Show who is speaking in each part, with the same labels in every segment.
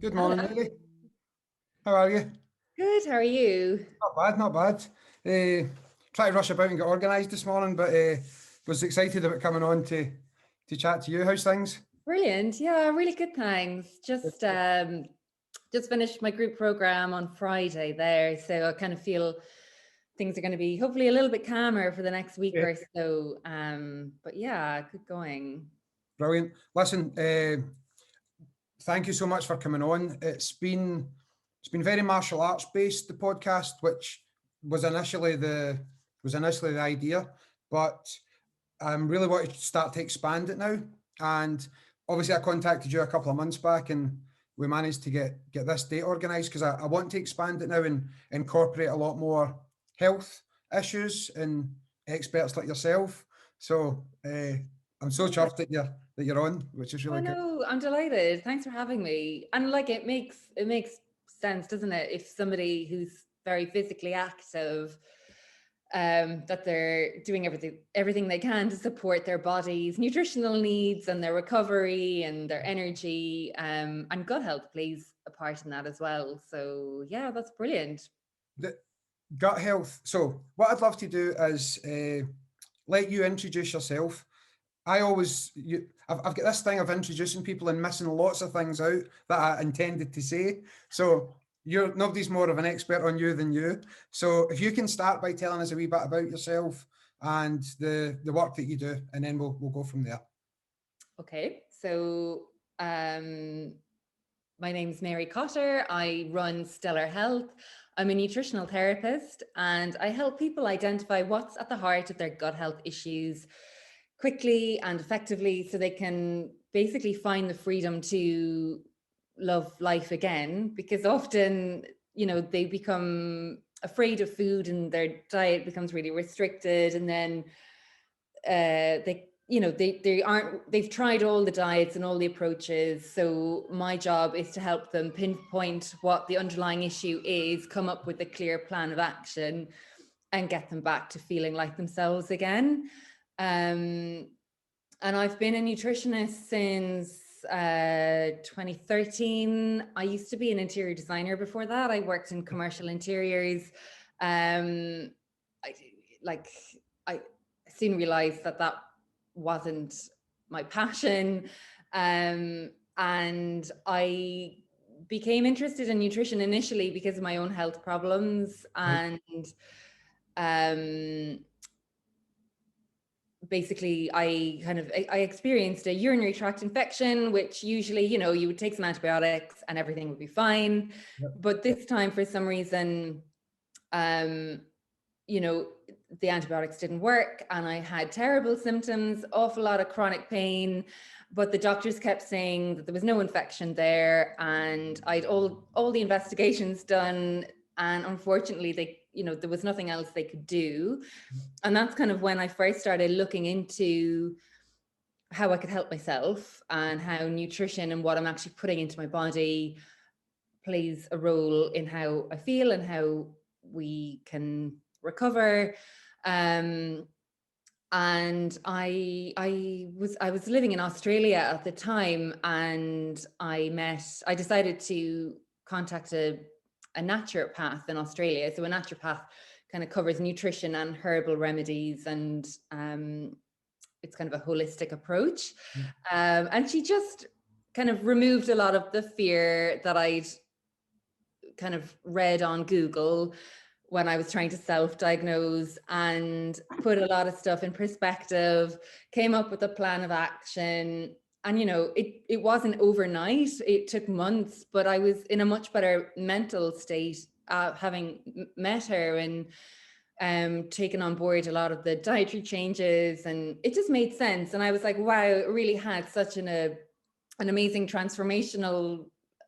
Speaker 1: Good morning,
Speaker 2: Hello.
Speaker 1: Mary. How are you?
Speaker 2: Good. How are you?
Speaker 1: Not bad, not bad. Try to rush about and get organised this morning, but was excited about coming on to chat to you. How's things?
Speaker 2: Brilliant. Yeah, really good. Thanks. Just finished my group program on Friday there, so I kind of feel things are going to be hopefully a little bit calmer for the next week
Speaker 1: Yeah.
Speaker 2: or so. But yeah, good going.
Speaker 1: Brilliant. Listen, thank you so much for coming on. It's been very martial arts based, the podcast, which was initially the idea, but I'm really wanting to start to expand it now. And obviously, I contacted you a couple of months back, and we managed to get this date organised because I want to expand it now and incorporate a lot more health issues and experts like yourself. So I'm so chuffed that you're on, which is
Speaker 2: Oh
Speaker 1: really good.
Speaker 2: no, I'm delighted. Thanks for having me. And like it makes sense, doesn't it? If somebody who's very physically active, that they're doing everything they can to support their body's nutritional needs and their recovery and their energy, and gut health plays a part in that as well. So yeah, that's brilliant.
Speaker 1: The gut health. So what I'd love to do is let you introduce yourself. I've got this thing of introducing people and missing lots of things out that I intended to say. So nobody's more of an expert on you than you. So if you can start by telling us a wee bit about yourself and the work that you do, and then we'll go from there.
Speaker 2: Okay, so my name's Mary Cotter. I run Stellar Health. I'm a nutritional therapist and I help people identify what's at the heart of their gut health issues quickly and effectively so they can basically find the freedom to love life again, because often, they become afraid of food and their diet becomes really restricted, and then they've tried all the diets and all the approaches. So my job is to help them pinpoint what the underlying issue is, come up with a clear plan of action, and get them back to feeling like themselves again. And I've been a nutritionist since 2013. I used to be an interior designer before that. I worked in commercial interiors. I soon realized that wasn't my passion. And I became interested in nutrition initially because of my own health problems. And basically I experienced a urinary tract infection, which usually, you would take some antibiotics and everything would be fine.
Speaker 1: Yep.
Speaker 2: But this time, for some reason, the antibiotics didn't work and I had terrible symptoms, awful lot of chronic pain, but the doctors kept saying that there was no infection there, and I'd all the investigations done, and unfortunately there was nothing else they could do. And that's kind of when I first started looking into how I could help myself and how nutrition and what I'm actually putting into my body plays a role in how I feel and how we can recover. And I was living in Australia at the time, and I decided to contact a naturopath in Australia. So a naturopath kind of covers nutrition and herbal remedies, and it's kind of a holistic approach. And she just kind of removed a lot of the fear that I'd kind of read on Google when I was trying to self-diagnose, and put a lot of stuff in perspective, came up with a plan of action. And, it wasn't overnight. It took months, but I was in a much better mental state having met her and taken on board a lot of the dietary changes, and it just made sense. And I was like, wow, it really had such an amazing transformational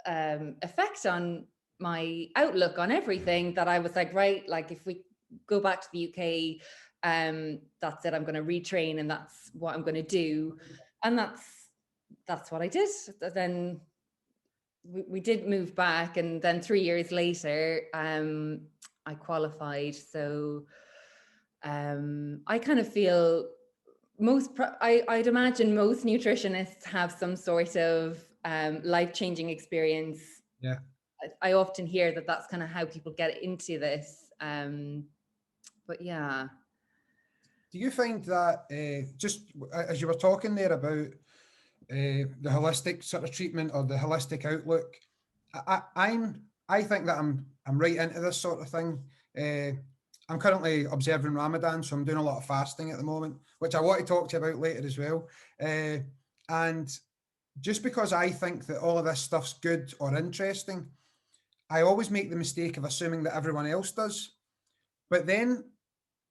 Speaker 2: effect on my outlook on everything, that I was like, right, like if we go back to the UK, that's it, I'm going to retrain and that's what I'm going to do. And that's what I did. Then we did move back, and then 3 years later, I qualified. So I kind of feel I'd imagine most nutritionists have some sort of life-changing experience
Speaker 1: Yeah.
Speaker 2: I often hear that that's kind of how people get into this. But yeah.
Speaker 1: Do you find that just as you were talking there about the holistic sort of treatment or the holistic outlook, I think that I'm right into this sort of thing. I'm currently observing Ramadan, so I'm doing a lot of fasting at the moment, which I want to talk to you about later as well. And just because I think that all of this stuff's good or interesting, I always make the mistake of assuming that everyone else does. But then,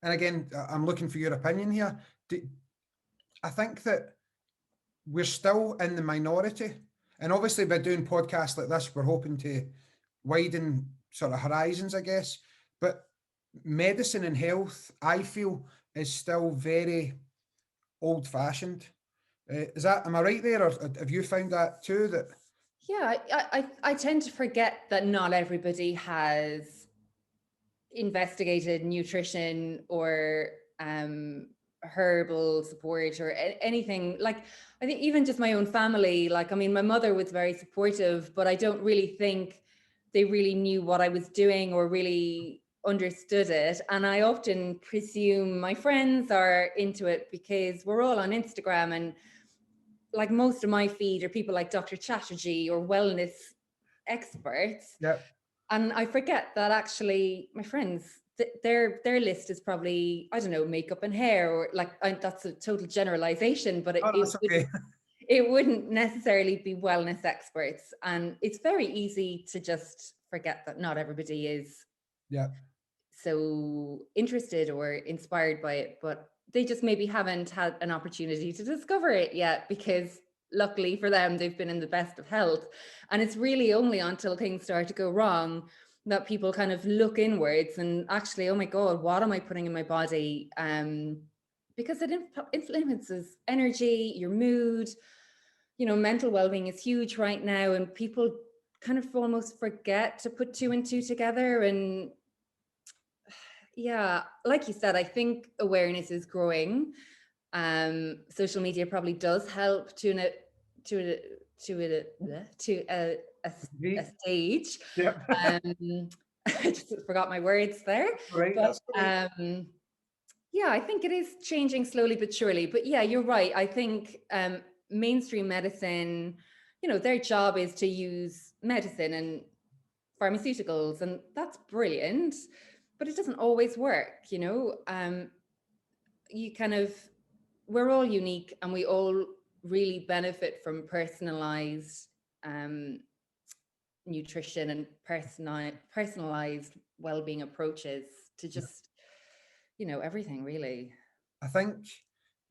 Speaker 1: and again, I'm looking for your opinion here. I think that we're still in the minority. And obviously, by doing podcasts like this, we're hoping to widen sort of horizons, I guess. But medicine and health, I feel, is still very old fashioned. Am I right there? Or have you found that too? That
Speaker 2: Yeah, I tend to forget that not everybody has investigated nutrition or herbal support or anything. Like, I think even just my own family, like, I mean, my mother was very supportive, but I don't really think they really knew what I was doing or really understood it. And I often presume my friends are into it because we're all on Instagram, and like most of my feed are people like Dr. Chatterjee or wellness experts.
Speaker 1: yeah.
Speaker 2: And I forget that actually my friends, their list is probably, I don't know, makeup and hair, or like, that's a total generalization, but
Speaker 1: Oh, that's okay.
Speaker 2: it wouldn't necessarily be wellness experts. And it's very easy to just forget that not everybody is
Speaker 1: Yeah.
Speaker 2: so interested or inspired by it, but they just maybe haven't had an opportunity to discover it yet, because luckily for them, they've been in the best of health. And it's really only until things start to go wrong that people kind of look inwards and actually, oh my God, what am I putting in my body? Because it influences energy, your mood, you know, mental well-being is huge right now, and people kind of almost forget to put two and two together. And yeah, like you said, I think awareness is growing. Social media probably does help to a stage.
Speaker 1: Yeah.
Speaker 2: I just forgot my words there.
Speaker 1: Right.
Speaker 2: But
Speaker 1: That's right.
Speaker 2: yeah, I think it is changing slowly but surely. But yeah, you're right. I think mainstream medicine, you know, their job is to use medicine and pharmaceuticals, and that's brilliant, but it doesn't always work, you know. You kind of, we're all unique, and we all really benefit from personalized nutrition and personalized well-being approaches to just, you know, everything really.
Speaker 1: I think,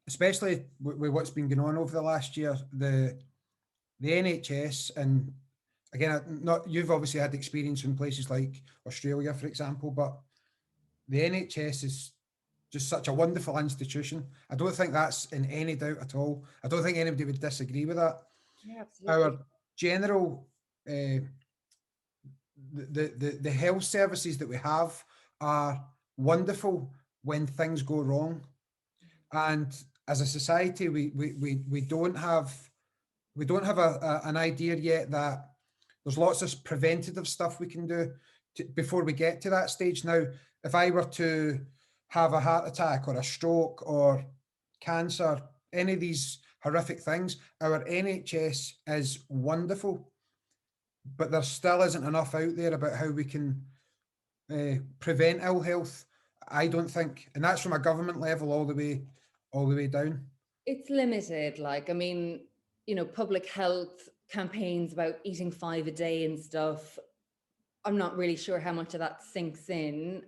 Speaker 1: especially with what's been going on over the last year, the NHS, and again, not you've obviously had experience in places like Australia, for example, but the NHS is just such a wonderful institution. I don't think that's in any doubt at all. I don't think anybody would disagree with that.
Speaker 2: Yeah, absolutely.
Speaker 1: Our general, the health services that we have are wonderful when things go wrong, and as a society, we don't have an idea yet that there's lots of preventative stuff we can do before we get to that stage. Now, if I were to have a heart attack or a stroke or cancer, any of these horrific things, our NHS is wonderful, but there still isn't enough out there about how we can prevent ill health. I don't think, and that's from a government level all the way down.
Speaker 2: It's limited. Like, I mean, you know, public health campaigns about eating 5 a day and stuff, I'm not really sure how much of that sinks in.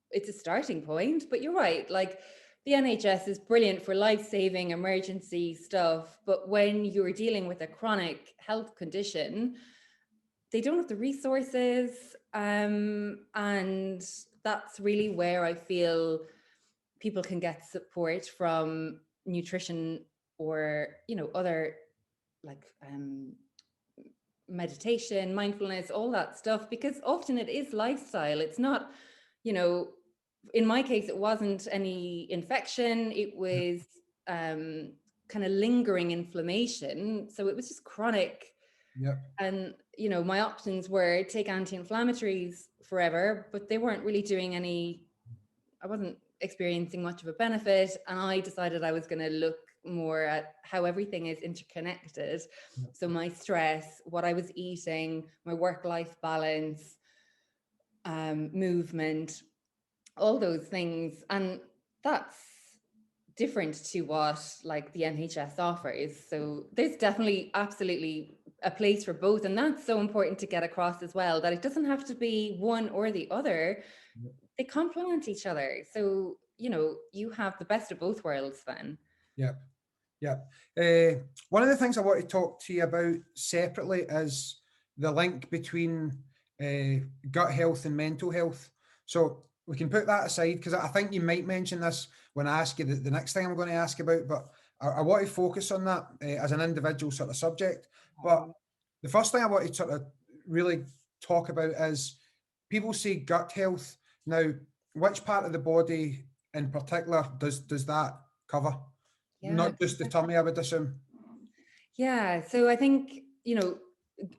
Speaker 2: It's a starting point, but you're right. Like, the NHS is brilliant for life-saving emergency stuff, but when you're dealing with a chronic health condition, they don't have the resources. And that's really where I feel people can get support from nutrition or, you know, other like meditation, mindfulness, all that stuff, because often it is lifestyle. It's not, you know, in my case, it wasn't any infection. It was kind of lingering inflammation. So it was just chronic
Speaker 1: Yep.
Speaker 2: And, you know, my options were take anti-inflammatories forever, but they weren't really doing I wasn't experiencing much of a benefit. And I decided I was going to look more at how everything is interconnected.
Speaker 1: Yep.
Speaker 2: So my stress, what I was eating, my work-life balance, movement, all those things. And that's different to what like the NHS offers. So there's definitely absolutely a place for both. And that's so important to get across as well, that it doesn't have to be one or the other.
Speaker 1: Yep.
Speaker 2: They complement each other. So, you know, you have the best of both worlds then.
Speaker 1: Yeah. Yeah. One of the things I want to talk to you about separately is the link between gut health and mental health. So we can put that aside because I think you might mention this when I ask you the next thing I'm going to ask about, but I want to focus on that as an individual sort of subject. But the first thing I want to sort of really talk about is people say gut health. Now, which part of the body in particular does that cover?
Speaker 2: Yeah.
Speaker 1: Not just the tummy, I would assume.
Speaker 2: Yeah. So I think, you know,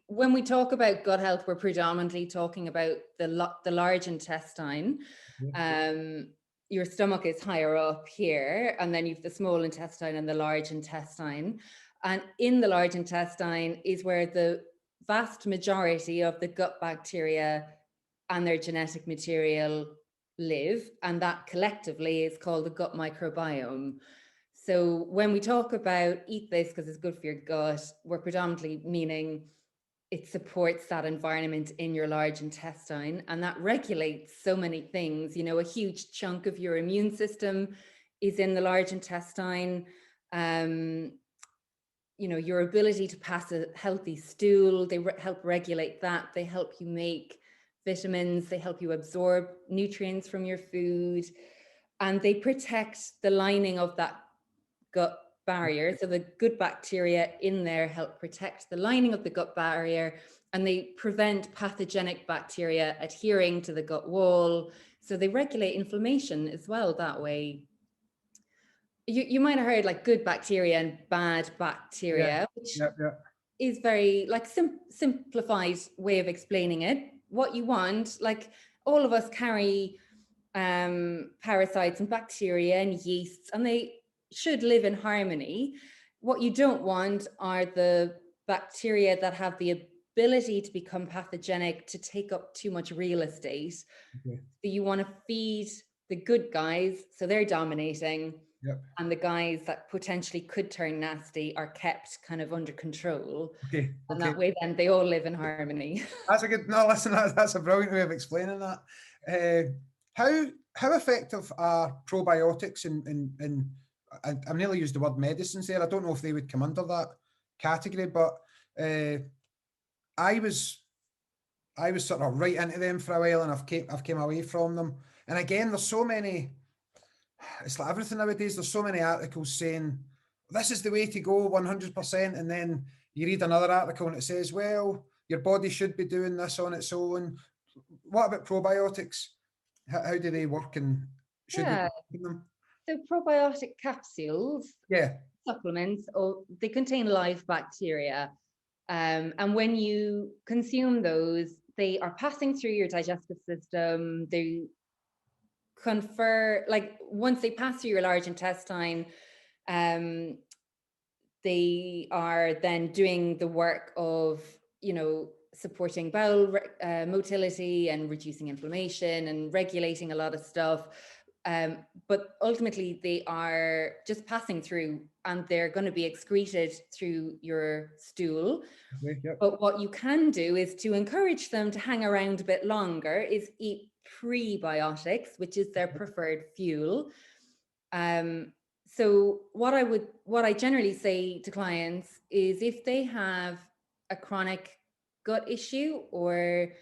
Speaker 2: when we talk about gut health, we're predominantly talking about the large intestine. Your stomach is higher up here, and then you've the small intestine and the large intestine. And in the large intestine is where the vast majority of the gut bacteria and their genetic material live. And that collectively is called the gut microbiome. So when we talk about eat this because it's good for your gut, we're predominantly meaning it supports that environment in your large intestine, and that regulates so many things. You know, a huge chunk of your immune system is in the large intestine. You know, your ability to pass a healthy stool, they help regulate that. They help you make vitamins, they help you absorb nutrients from your food, and they protect the lining of that gut barrier. So the good bacteria in there help protect the lining of the gut barrier, and they prevent pathogenic bacteria adhering to the gut wall. So they regulate inflammation as well that way. You might have heard like good bacteria and bad bacteria, which is very like simplified way of explaining it. What you want, like all of us carry parasites and bacteria and yeasts, and they should live in harmony. What you don't want are the bacteria that have the ability to become pathogenic, to take up too much real estate. So you want to feed the good guys, so they're dominating. And the guys that potentially could turn nasty are kept kind of under control. And that way then they all live in harmony.
Speaker 1: That's a good, no, listen, that's a brilliant way of explaining that. How effective are probiotics in I've nearly used the word medicines there. I don't know if they would come under that category, but I was sort of right into them for a while, and I've came away from them. And again, there's so many, it's like everything nowadays, there's so many articles saying this is the way to go 100%, and then you read another article and it says, well, your body should be doing this on its own. What about probiotics? How do they work, and should we be them?
Speaker 2: So probiotic capsules, supplements, or they contain live bacteria. And when you consume those, they are passing through your digestive system. They confer, like once they pass through your large intestine, they are then doing the work of, you know, supporting bowel motility and reducing inflammation and regulating a lot of stuff. But ultimately they are just passing through, and they're going to be excreted through your stool. But what you can do is to encourage them to hang around a bit longer is eat prebiotics, which is their preferred fuel. So what I generally say to clients is if they have a chronic gut issue or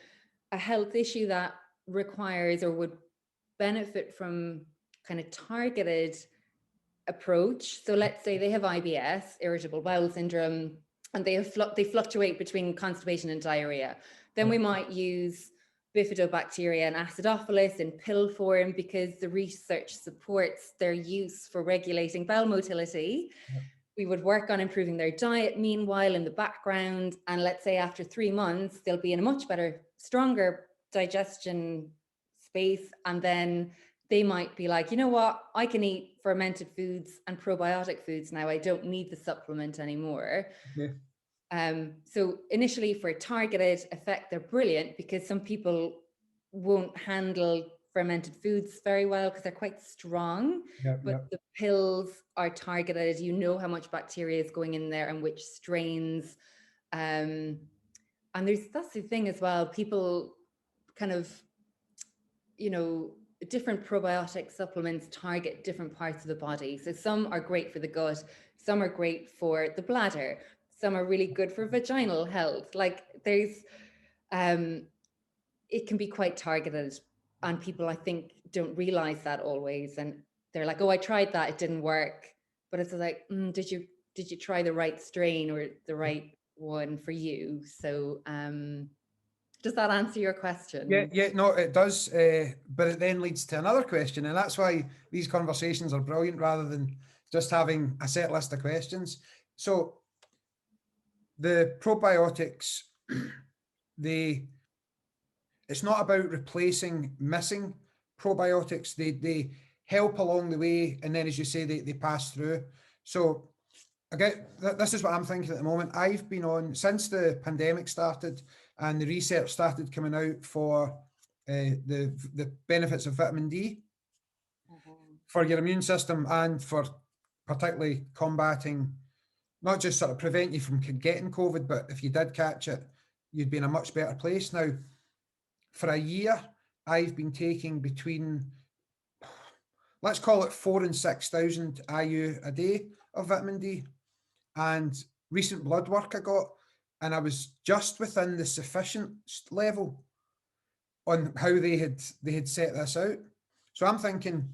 Speaker 2: a health issue that requires or would benefit from kind of targeted approach. So let's say they have IBS, irritable bowel syndrome, and they fluctuate between constipation and diarrhea. Then we might use bifidobacteria and acidophilus in pill form, because the research supports their use for regulating bowel motility. we would work on improving their diet meanwhile in the background. And let's say after 3 months, they'll be in a much better, stronger digestion space. And then they might be like, you know what, I can eat fermented foods and probiotic foods now. I don't need the supplement anymore. So initially for targeted effect, they're brilliant because some people won't handle fermented foods very well because they're quite strong, but the pills are targeted. You know how much bacteria is going in there and which strains. And that's the thing as well. People kind of, different probiotic supplements target different parts of the body. So some are great for the gut, some are great for the bladder, some are really good for vaginal health. Like there's, it can be quite targeted, and people I think don't realize that always. And they're like, oh, I tried that, it didn't work. But it's like, did you try the right strain or the right one for you? So does that answer your question?
Speaker 1: Yeah, no, it does. But it then leads to another question. And that's why these conversations are brilliant rather than just having a set list of questions. So the probiotics, it's not about replacing missing probiotics. They help along the way. And then, as you say, they pass through. So this is what I'm thinking at the moment. I've been on, since the pandemic started and the research started coming out for the benefits of vitamin D for your immune system and for particularly combating, not just sort of prevent you from getting COVID, but if you did catch it, you'd be in a much better place. Now, for a year, I've been taking between, let's call it 4,000 and 6,000 IU a day of vitamin D. And recent blood work I got, and I was just within the sufficient level on how they had set this out. So I'm thinking,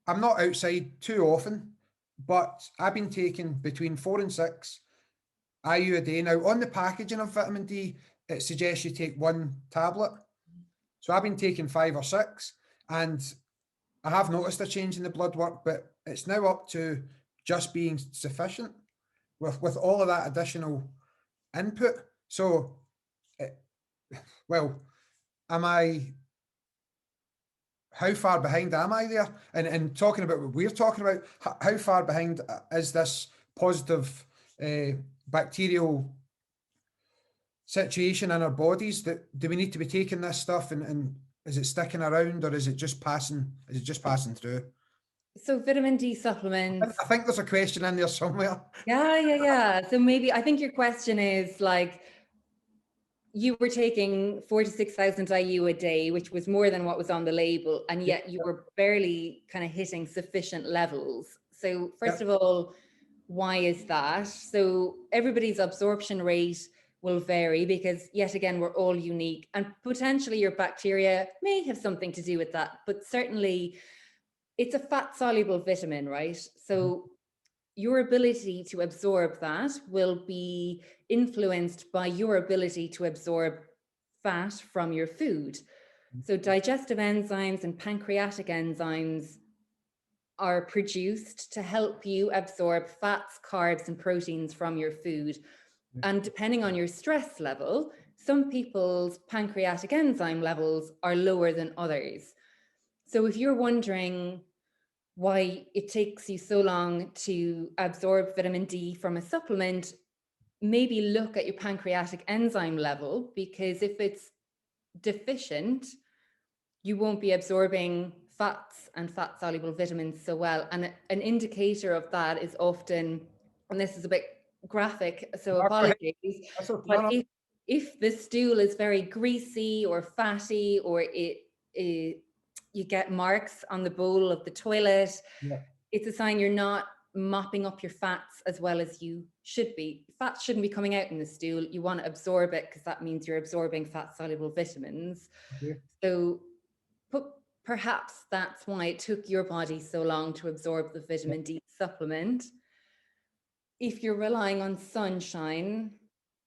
Speaker 1: I'm not outside too often, but I've been taking between 4 and 6 IU a day. Now, on the packaging of vitamin D, it suggests you take 1 tablet. So I've been taking 5 or 6, and I have noticed a change in the blood work, but it's now up to just being sufficient with all of that additional input. So, how far behind am I there? And talking about what we're talking about, how far behind is this positive bacterial situation in our bodies? Do we need to be taking this stuff, and is it sticking around, or is it just passing through?
Speaker 2: So vitamin D supplements.
Speaker 1: I think there's a question in there somewhere.
Speaker 2: Yeah. So maybe, I think your question is like, you were taking 4,000 to 6,000 IU a day, which was more than what was on the label, and yet you were barely kind of hitting sufficient levels. So first of all, why is that? So everybody's absorption rate will vary because, yet again, we're all unique, and potentially your bacteria may have something to do with that, but certainly it's a fat soluble vitamin, right? So your ability to absorb that will be influenced by your ability to absorb fat from your food. So digestive enzymes and pancreatic enzymes are produced to help you absorb fats, carbs, and proteins from your food. And depending on your stress level, some people's pancreatic enzyme levels are lower than others. So if you're wondering why it takes you so long to absorb vitamin D from a supplement, maybe look at your pancreatic enzyme level, because if it's deficient, you won't be absorbing fats and fat soluble vitamins so well. And an indicator of that is often, and this is a bit graphic, so apologies, but if the stool is very greasy or fatty, or you get marks on the bowl of the toilet, it's a sign you're not mopping up your fats as well as you should be. Fats shouldn't be coming out in the stool. You want to absorb it because that means you're absorbing fat soluble vitamins. So perhaps that's why it took your body so long to absorb the vitamin D supplement. If you're relying on sunshine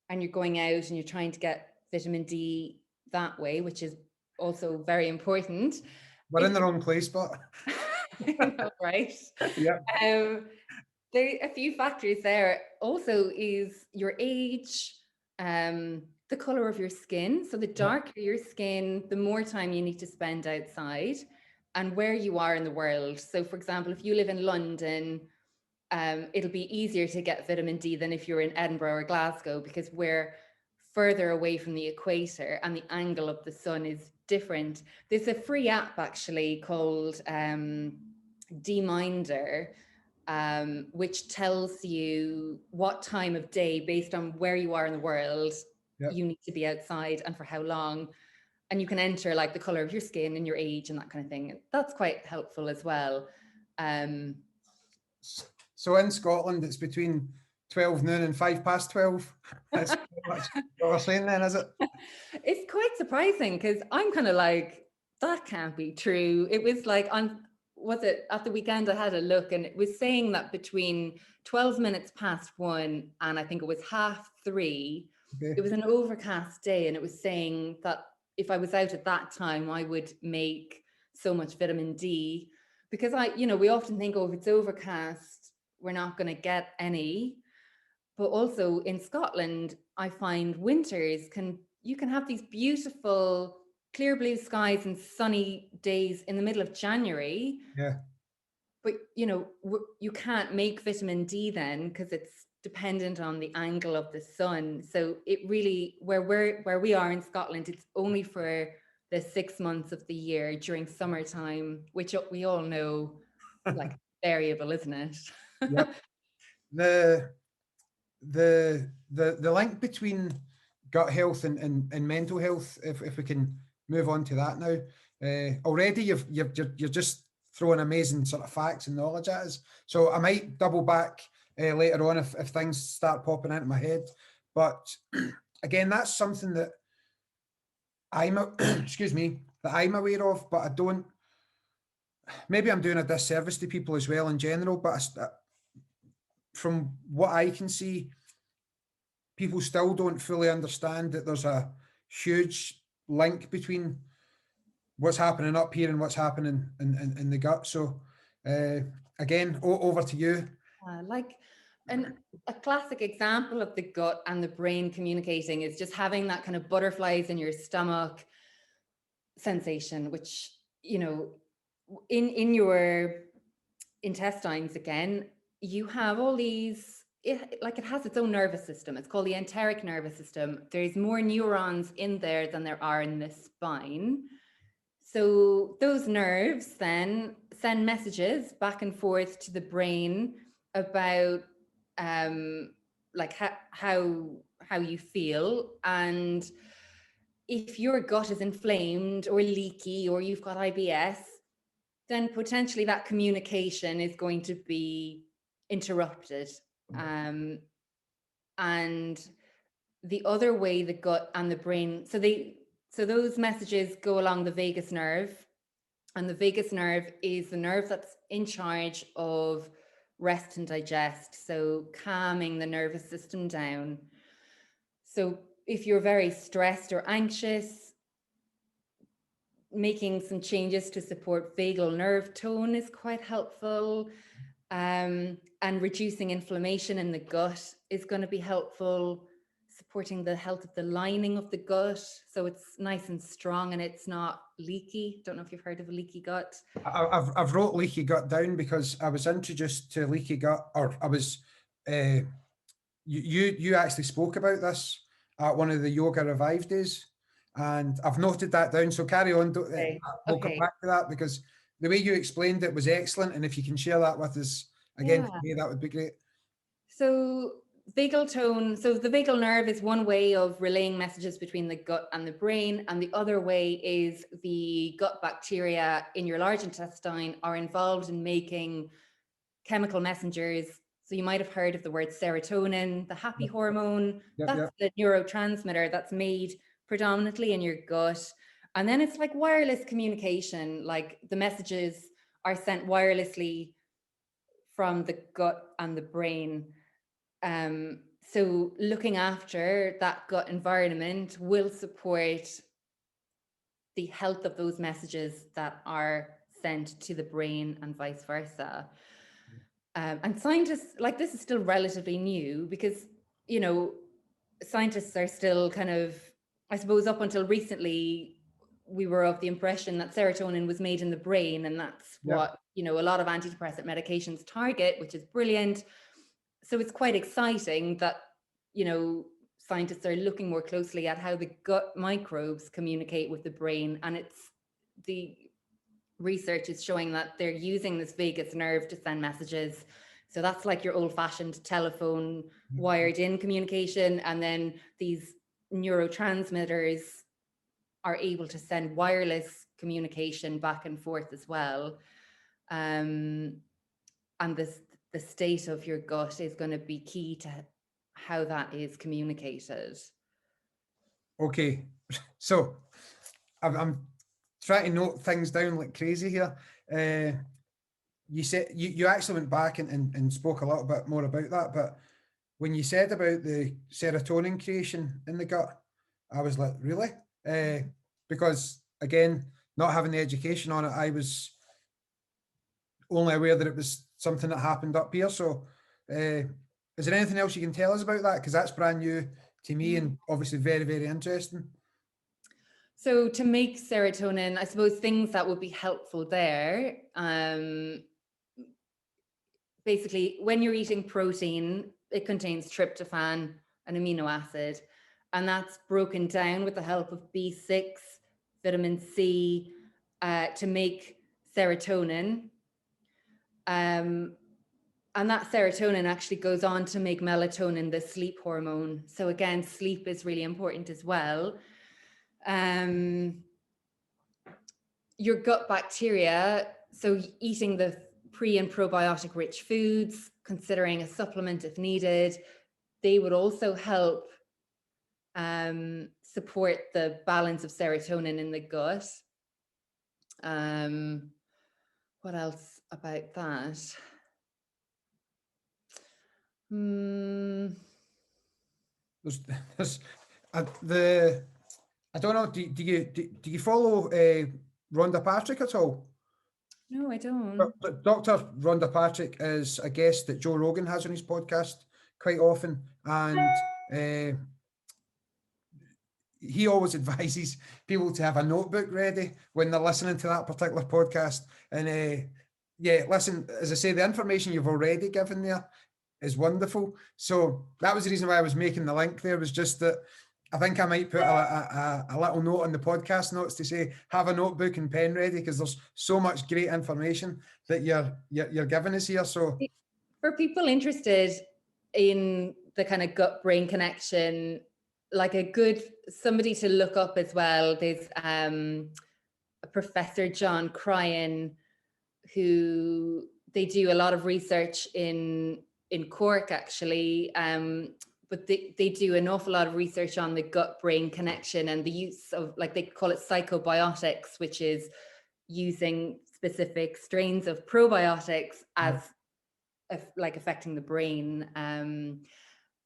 Speaker 2: and you're going out and you're trying to get vitamin D that way, which is also very important.
Speaker 1: We're in the wrong place, but
Speaker 2: I know, right? There are a few factors there. Also is your age, the color of your skin. So the darker your skin, the more time you need to spend outside, and where you are in the world. So for example, if you live in London, it'll be easier to get vitamin D than if you're in Edinburgh or Glasgow, because we're further away from the equator and the angle of the sun is different. There's a free app actually called D-Minder, which tells you what time of day, based on where you are in the world, you need to be outside and for how long. And you can enter like the color of your skin and your age and that kind of thing. That's quite helpful as well.
Speaker 1: So in Scotland, it's between 12 noon and 5 past 12. That's what we're saying then, is it?
Speaker 2: It's quite surprising because I'm kind of like, that can't be true. It was like was it at the weekend I had a look and it was saying that between 12 minutes past 1 and I think it was 2:30, it was an overcast day, and it was saying that if I was out at that time, I would make so much vitamin D, because we often think, oh, if it's overcast, we're not going to get any. But also in Scotland, I find winters you can have these beautiful clear blue skies and sunny days in the middle of January.
Speaker 1: Yeah.
Speaker 2: But you can't make vitamin D then because it's dependent on the angle of the sun. So it really, where we are in Scotland, it's only for the 6 months of the year during summertime, which we all know, like, variable, isn't it?
Speaker 1: Yep. The link between gut health and mental health, if we can move on to that now. Already you're just throwing amazing sort of facts and knowledge at us. So I might double back later on if things start popping into my head. But again, that's something that I'm excuse me, that I'm aware of, but I don't. Maybe I'm doing a disservice to people as well in general, but from what I can see, people still don't fully understand that there's a huge link between what's happening up here and what's happening in the gut. So again, over to you.
Speaker 2: A classic example of the gut and the brain communicating is just having that kind of butterflies in your stomach sensation, which, in your intestines, again, you have all these, it has its own nervous system. It's called the enteric nervous system. There's more neurons in there than there are in the spine. So those nerves then send messages back and forth to the brain about like how you feel. And if your gut is inflamed or leaky, or you've got IBS, then potentially that communication is going to be interrupted. And the other way the gut and the brain, so those messages go along the vagus nerve, and the vagus nerve is the nerve that's in charge of rest and digest, so calming the nervous system down. So if you're very stressed or anxious, making some changes to support vagal nerve tone is quite helpful. And reducing inflammation in the gut is going to be helpful, supporting the health of the lining of the gut, so it's nice and strong and it's not leaky. Don't know if you've heard of a leaky gut.
Speaker 1: I've wrote leaky gut down because I was introduced to leaky gut, or I was you actually spoke about this at one of the Yoga Revive days, and I've noted that down. So carry on. We'll come back to that because the way you explained it was excellent, and if you can share that with us again today, that would be great.
Speaker 2: So vagal tone, so the vagal nerve is one way of relaying messages between the gut and the brain, and the other way is the gut bacteria in your large intestine are involved in making chemical messengers. So you might have heard of the word serotonin, the happy hormone. That's the neurotransmitter that's made predominantly in your gut. And then it's like wireless communication, like the messages are sent wirelessly from the gut and the brain. So looking after that gut environment will support the health of those messages that are sent to the brain and vice versa. And scientists, like, this is still relatively new because, you know, scientists are still kind of, I suppose up until recently, we were of the impression that serotonin was made in the brain, and that's what, you know, a lot of antidepressant medications target, which is brilliant. So it's quite exciting that, you know, scientists are looking more closely at how the gut microbes communicate with the brain. And it's, the research is showing that they're using this vagus nerve to send messages. So that's like your old-fashioned telephone wired in communication, and then these neurotransmitters are able to send wireless communication back and forth as well. And the state of your gut is going to be key to how that is communicated.
Speaker 1: Okay, so I'm trying to note things down like crazy here. You said you actually went back and spoke a little bit more about that, but when you said about the serotonin creation in the gut, I was like, really? Because again, not having the education on it, I was only aware that it was something that happened up here. So, is there anything else you can tell us about that? Because that's brand new to me and obviously very, very interesting.
Speaker 2: So to make serotonin, I suppose things that would be helpful there, basically, when you're eating protein, it contains tryptophan, an amino acid, and that's broken down with the help of B6, vitamin C, to make serotonin. And that serotonin actually goes on to make melatonin, the sleep hormone. So again, sleep is really important as well. Your gut bacteria, so eating the pre and probiotic rich foods, considering a supplement if needed, they would also help support the balance of serotonin in the gut. What else about that?
Speaker 1: There's I don't know. Do you follow Rhonda Patrick at all?
Speaker 2: No, I don't.
Speaker 1: Dr. Rhonda Patrick is a guest that Joe Rogan has on his podcast quite often, and he always advises people to have a notebook ready when they're listening to that particular podcast. And yeah, listen, as I say, the information you've already given there is wonderful. So that was the reason why I was making the link there, was just that I think I might put a little note on the podcast notes to say, have a notebook and pen ready, because there's so much great information that you're giving us here. So
Speaker 2: for people interested in the kind of gut brain connection, like a good somebody to look up as well, there's a Professor John Cryan, who they do a lot of research in Cork actually, but they do an awful lot of research on the gut brain connection and the use of, like, they call it psychobiotics, which is using specific strains of probiotics as like affecting the brain.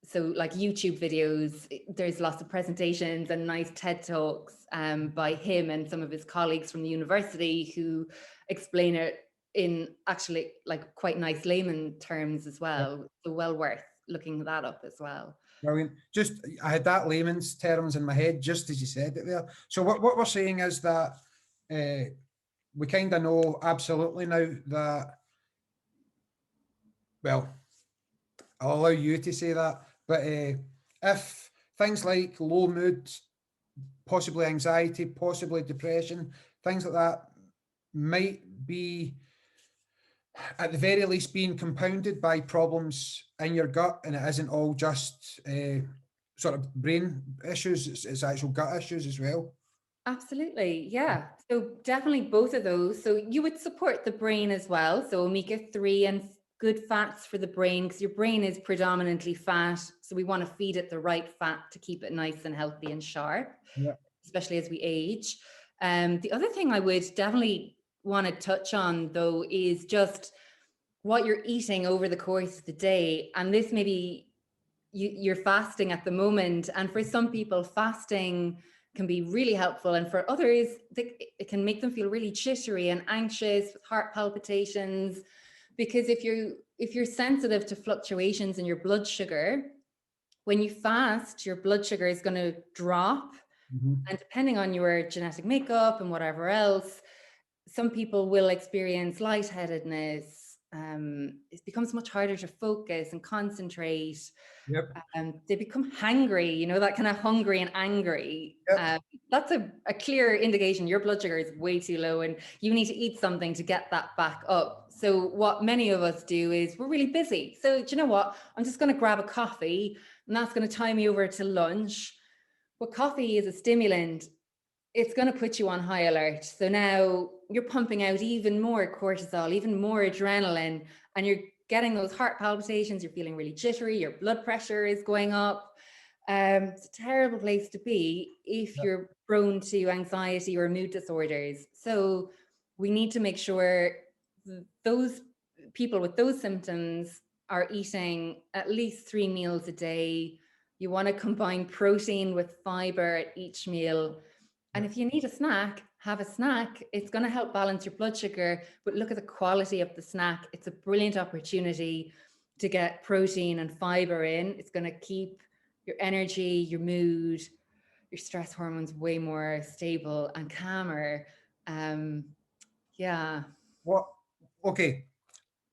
Speaker 2: So like YouTube videos, there's lots of presentations and nice TED Talks by him and some of his colleagues from the university who explain it in actually like quite nice layman terms as well. So well worth looking that up as well.
Speaker 1: Brilliant. Just, I had that layman's terms in my head just as you said it there. So what we're saying is that we kind of know absolutely now that, well, I'll allow you to say that, but if things like low mood, possibly anxiety, possibly depression, things like that might be at the very least being compounded by problems in your gut, and it isn't all just sort of brain issues, it's actual gut issues as well.
Speaker 2: Absolutely, yeah. So definitely both of those. So you would support the brain as well. So omega-3 and good fats for the brain, because your brain is predominantly fat. So we want to feed it the right fat to keep it nice and healthy and sharp, especially as we age. The other thing I would definitely want to touch on, though, is just what you're eating over the course of the day. And this maybe you're fasting at the moment. And for some people, fasting can be really helpful. And for others, it can make them feel really jittery and anxious with heart palpitations. because if you're sensitive to fluctuations in your blood sugar, when you fast, your blood sugar is going to drop. And depending on your genetic makeup and whatever else, some people will experience lightheadedness. It becomes much harder to focus and concentrate.
Speaker 1: Yep.
Speaker 2: They become hangry, that kind of hungry and angry.
Speaker 1: Yep.
Speaker 2: That's a clear indication your blood sugar is way too low and you need to eat something to get that back up. So what many of us do is we're really busy. So do you know what? I'm just going to grab a coffee and that's going to tie me over to lunch. Well, coffee is a stimulant. It's going to put you on high alert. So now you're pumping out even more cortisol, even more adrenaline, and you're getting those heart palpitations. You're feeling really jittery. Your blood pressure is going up. It's a terrible place to be if you're prone to anxiety or mood disorders. So we need to make sure those people with those symptoms are eating at least 3 meals a day. You want to combine protein with fiber at each meal. And if you need a snack, have a snack. It's going to help balance your blood sugar, but look at the quality of the snack. It's a brilliant opportunity to get protein and fiber in. It's going to keep your energy, your mood, your stress hormones way more stable and calmer. Yeah.
Speaker 1: What? Okay.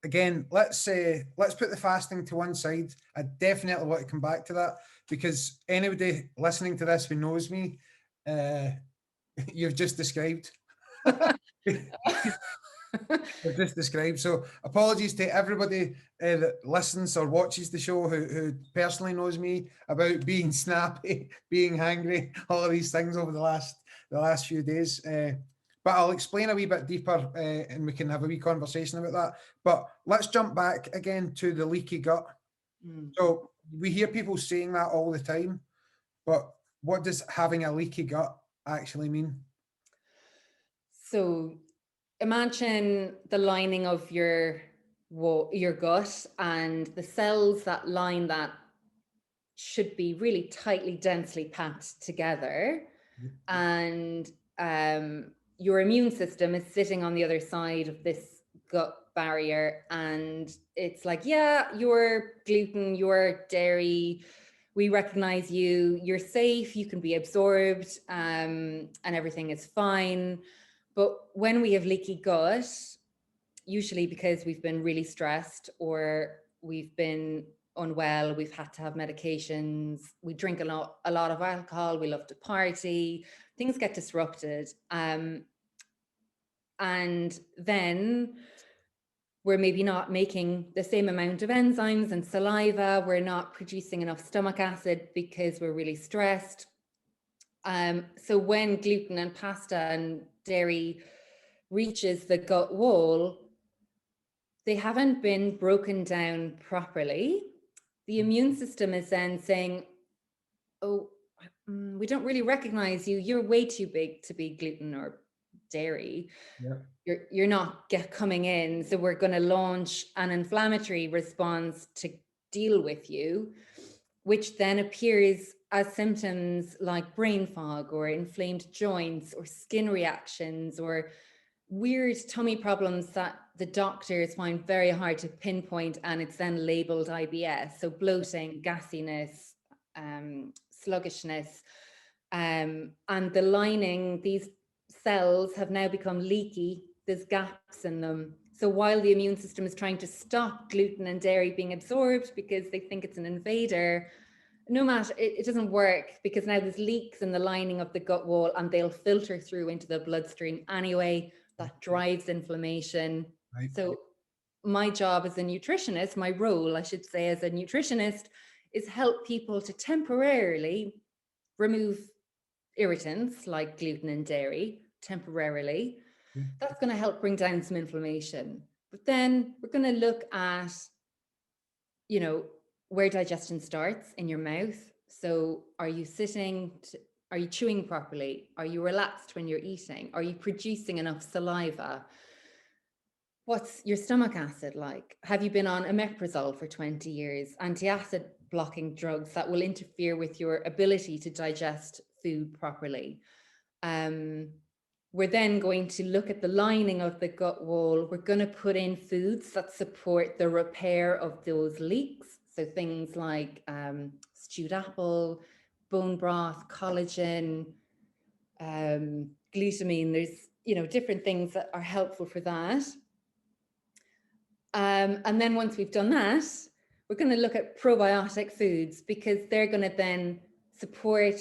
Speaker 1: Again, let's put the fasting to one side. I definitely want to come back to that because anybody listening to this who knows me, you've just described. You've just described. So apologies to everybody that listens or watches the show who personally knows me about being snappy, being hangry, all of these things over the last few days. But I'll explain a wee bit deeper and we can have a wee conversation about that. But let's jump back again to the leaky gut. So we hear people saying that all the time, but what does having a leaky gut actually mean?
Speaker 2: So imagine the lining of your gut, and the cells that line that should be really tightly, densely packed together. And your immune system is sitting on the other side of this gut barrier. And it's like, yeah, you're gluten, you're dairy. We recognize you, you're safe, you can be absorbed, and everything is fine. But when we have leaky gut, usually because we've been really stressed or we've been unwell, we've had to have medications, we drink a lot of alcohol, we love to party, things get disrupted. And then we're maybe not making the same amount of enzymes and saliva, we're not producing enough stomach acid because we're really stressed. So when gluten and pasta and dairy reaches the gut wall, they haven't been broken down properly. The immune system is then saying, oh, we don't really recognize you. You're way too big to be gluten or dairy. Yeah. You're not coming in. So we're going to launch an inflammatory response to deal with you, which then appears as symptoms like brain fog or inflamed joints or skin reactions or weird tummy problems that the doctors find very hard to pinpoint, and it's then labeled IBS. So bloating, gassiness, sluggishness, and the lining, these cells have now become leaky. There's gaps in them. So while the immune system is trying to stop gluten and dairy being absorbed because they think it's an invader, no matter, it doesn't work because now there's leaks in the lining of the gut wall and they'll filter through into the bloodstream anyway. That drives inflammation. Right. So my job as a nutritionist, my role, I should say, as a nutritionist, is help people to temporarily remove irritants like gluten and dairy temporarily. That's going to help bring down some inflammation. But then we're going to look at, where digestion starts in your mouth. So are you are you chewing properly? Are you relaxed when you're eating? Are you producing enough saliva? What's your stomach acid like? Have you been on omeprazole for 20 years? Anti-acid blocking drugs that will interfere with your ability to digest food properly. we're then going to look at the lining of the gut wall. We're going to put in foods that support the repair of those leaks. So things like stewed apple, bone broth, collagen, glutamine. There's, different things that are helpful for that. And then once we've done that, we're going to look at probiotic foods, because they're going to then support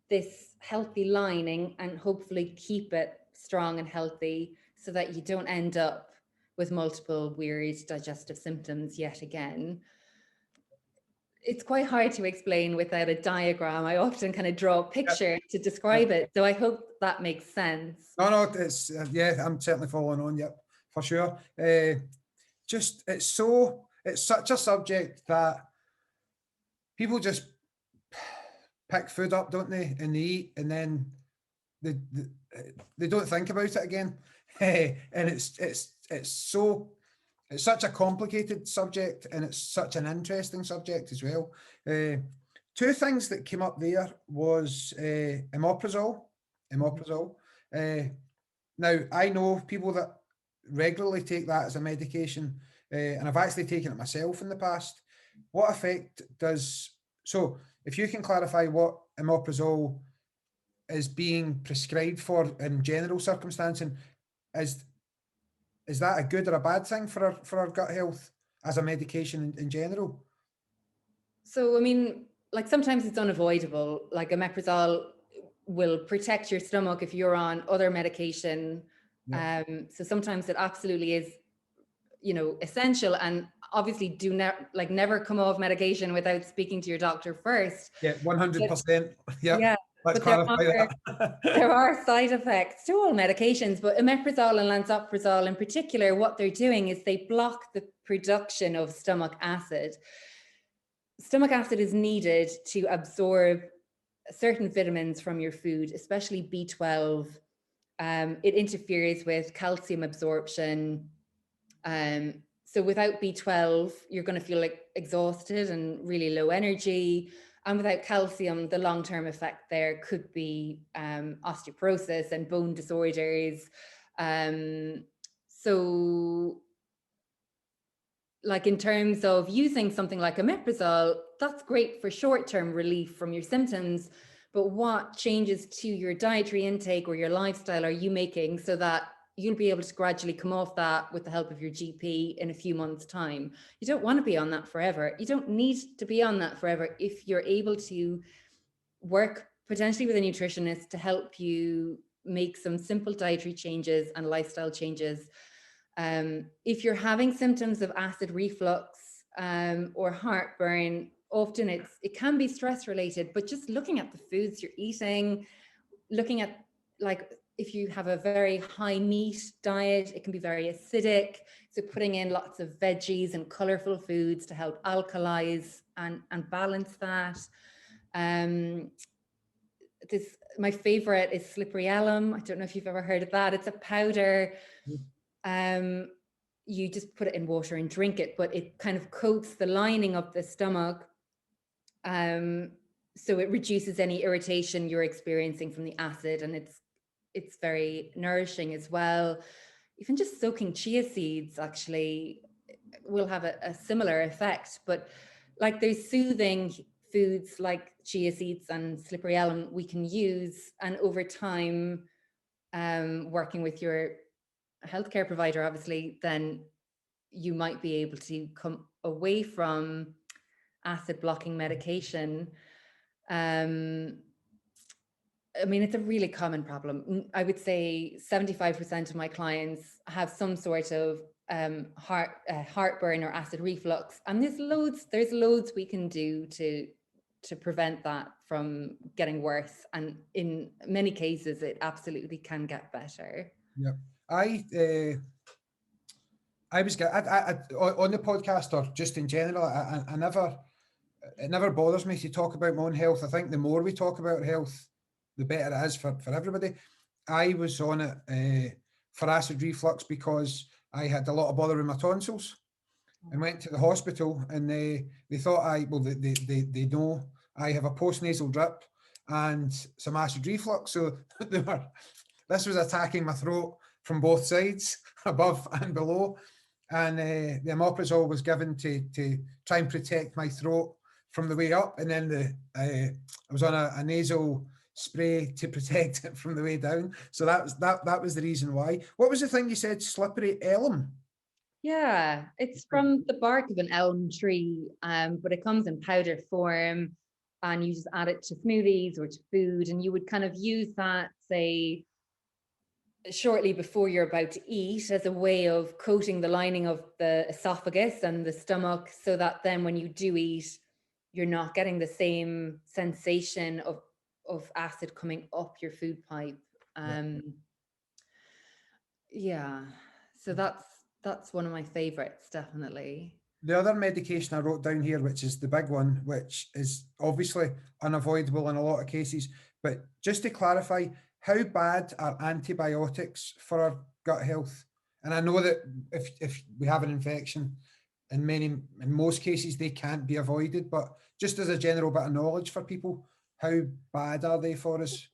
Speaker 2: this healthy lining and hopefully keep it strong and healthy, so that you don't end up with multiple weird digestive symptoms yet again. It's quite hard to explain without a diagram. I often kind of draw a picture to describe it. So I hope that makes sense.
Speaker 1: No, it's I'm certainly following on. Yep, for sure. It's such a subject that people just pick food up, don't they, and they eat, and then they don't think about it again. And it's such a complicated subject, and it's such an interesting subject as well. Two things that came up there was omeprazole. Now, I know people that regularly take that as a medication, and I've actually taken it myself in the past. What effect does, so if you can clarify what omeprazole is being prescribed for in general circumstances, is that a good or a bad thing for our gut health as a medication in general?
Speaker 2: So, I mean, like sometimes it's unavoidable. Like omeprazole will protect your stomach if you're on other medication. Yeah. So sometimes it absolutely is, essential. And obviously never come off medication without speaking to your doctor first.
Speaker 1: Yeah, 100%.
Speaker 2: Yeah.
Speaker 1: Let's clarify that.
Speaker 2: There are side effects to all medications, but omeprazole and lansoprazole in particular, what they're doing is they block the production of stomach acid. Stomach acid is needed to absorb certain vitamins from your food, especially B12. It interferes with calcium absorption. So without B12, you're going to feel like exhausted and really low energy. And without calcium, the long-term effect there could be osteoporosis and bone disorders. So like in terms of using something like omeprazole, that's great for short-term relief from your symptoms. But what changes to your dietary intake or your lifestyle are you making so that you'll be able to gradually come off that with the help of your GP in a few months' time? You don't want to be on that forever. You don't need to be on that forever if you're able to work potentially with a nutritionist to help you make some simple dietary changes and lifestyle changes. If you're having symptoms of acid reflux or heartburn, often it can be stress related, but just looking at the foods you're eating, looking at like if you have a very high meat diet, it can be very acidic. So putting in lots of veggies and colorful foods to help alkalize and balance that. My favorite is slippery elm. I don't know if you've ever heard of that. It's a powder. You just put it in water and drink it, but it kind of coats the lining of the stomach. So it reduces any irritation you're experiencing from the acid, and it's very nourishing as well. Even just soaking chia seeds actually will have a similar effect, but like there's soothing foods like chia seeds and slippery elm we can use, and over time, working with your healthcare provider, obviously, then you might be able to come away from acid blocking medication. I mean, it's a really common problem. I would say 75% of my clients have some sort of heartburn or acid reflux, and there's loads we can do to prevent that from getting worse. And in many cases, it absolutely can get better.
Speaker 1: Yeah, I was on the podcast or just in general. It never bothers me to talk about my own health. I think the more we talk about health, the better it is for everybody. I was on it for acid reflux because I had a lot of bother with my tonsils, and went to the hospital, and they thought they know I have a postnasal drip and some acid reflux. So this was attacking my throat from both sides, above and below. And the omeprazole was given to try and protect my throat from the way up, and then I was on a nasal spray to protect it from the way down. So that was the reason why. What was the thing you said? Slippery elm.
Speaker 2: Yeah, it's from the bark of an elm tree, but it comes in powder form, and you just add it to smoothies or to food, and you would kind of use that, say, shortly before you're about to eat as a way of coating the lining of the esophagus and the stomach, so that then when you do eat, you're not getting the same sensation of acid coming up your food pipe. Yeah, so that's one of my favorites, definitely.
Speaker 1: The other medication I wrote down here, which is the big one, which is obviously unavoidable in a lot of cases, but just to clarify, how bad are antibiotics for our gut health? And I know that if we have an infection, in most cases they can't be avoided, but just as a general bit of knowledge for people, how bad are they for us?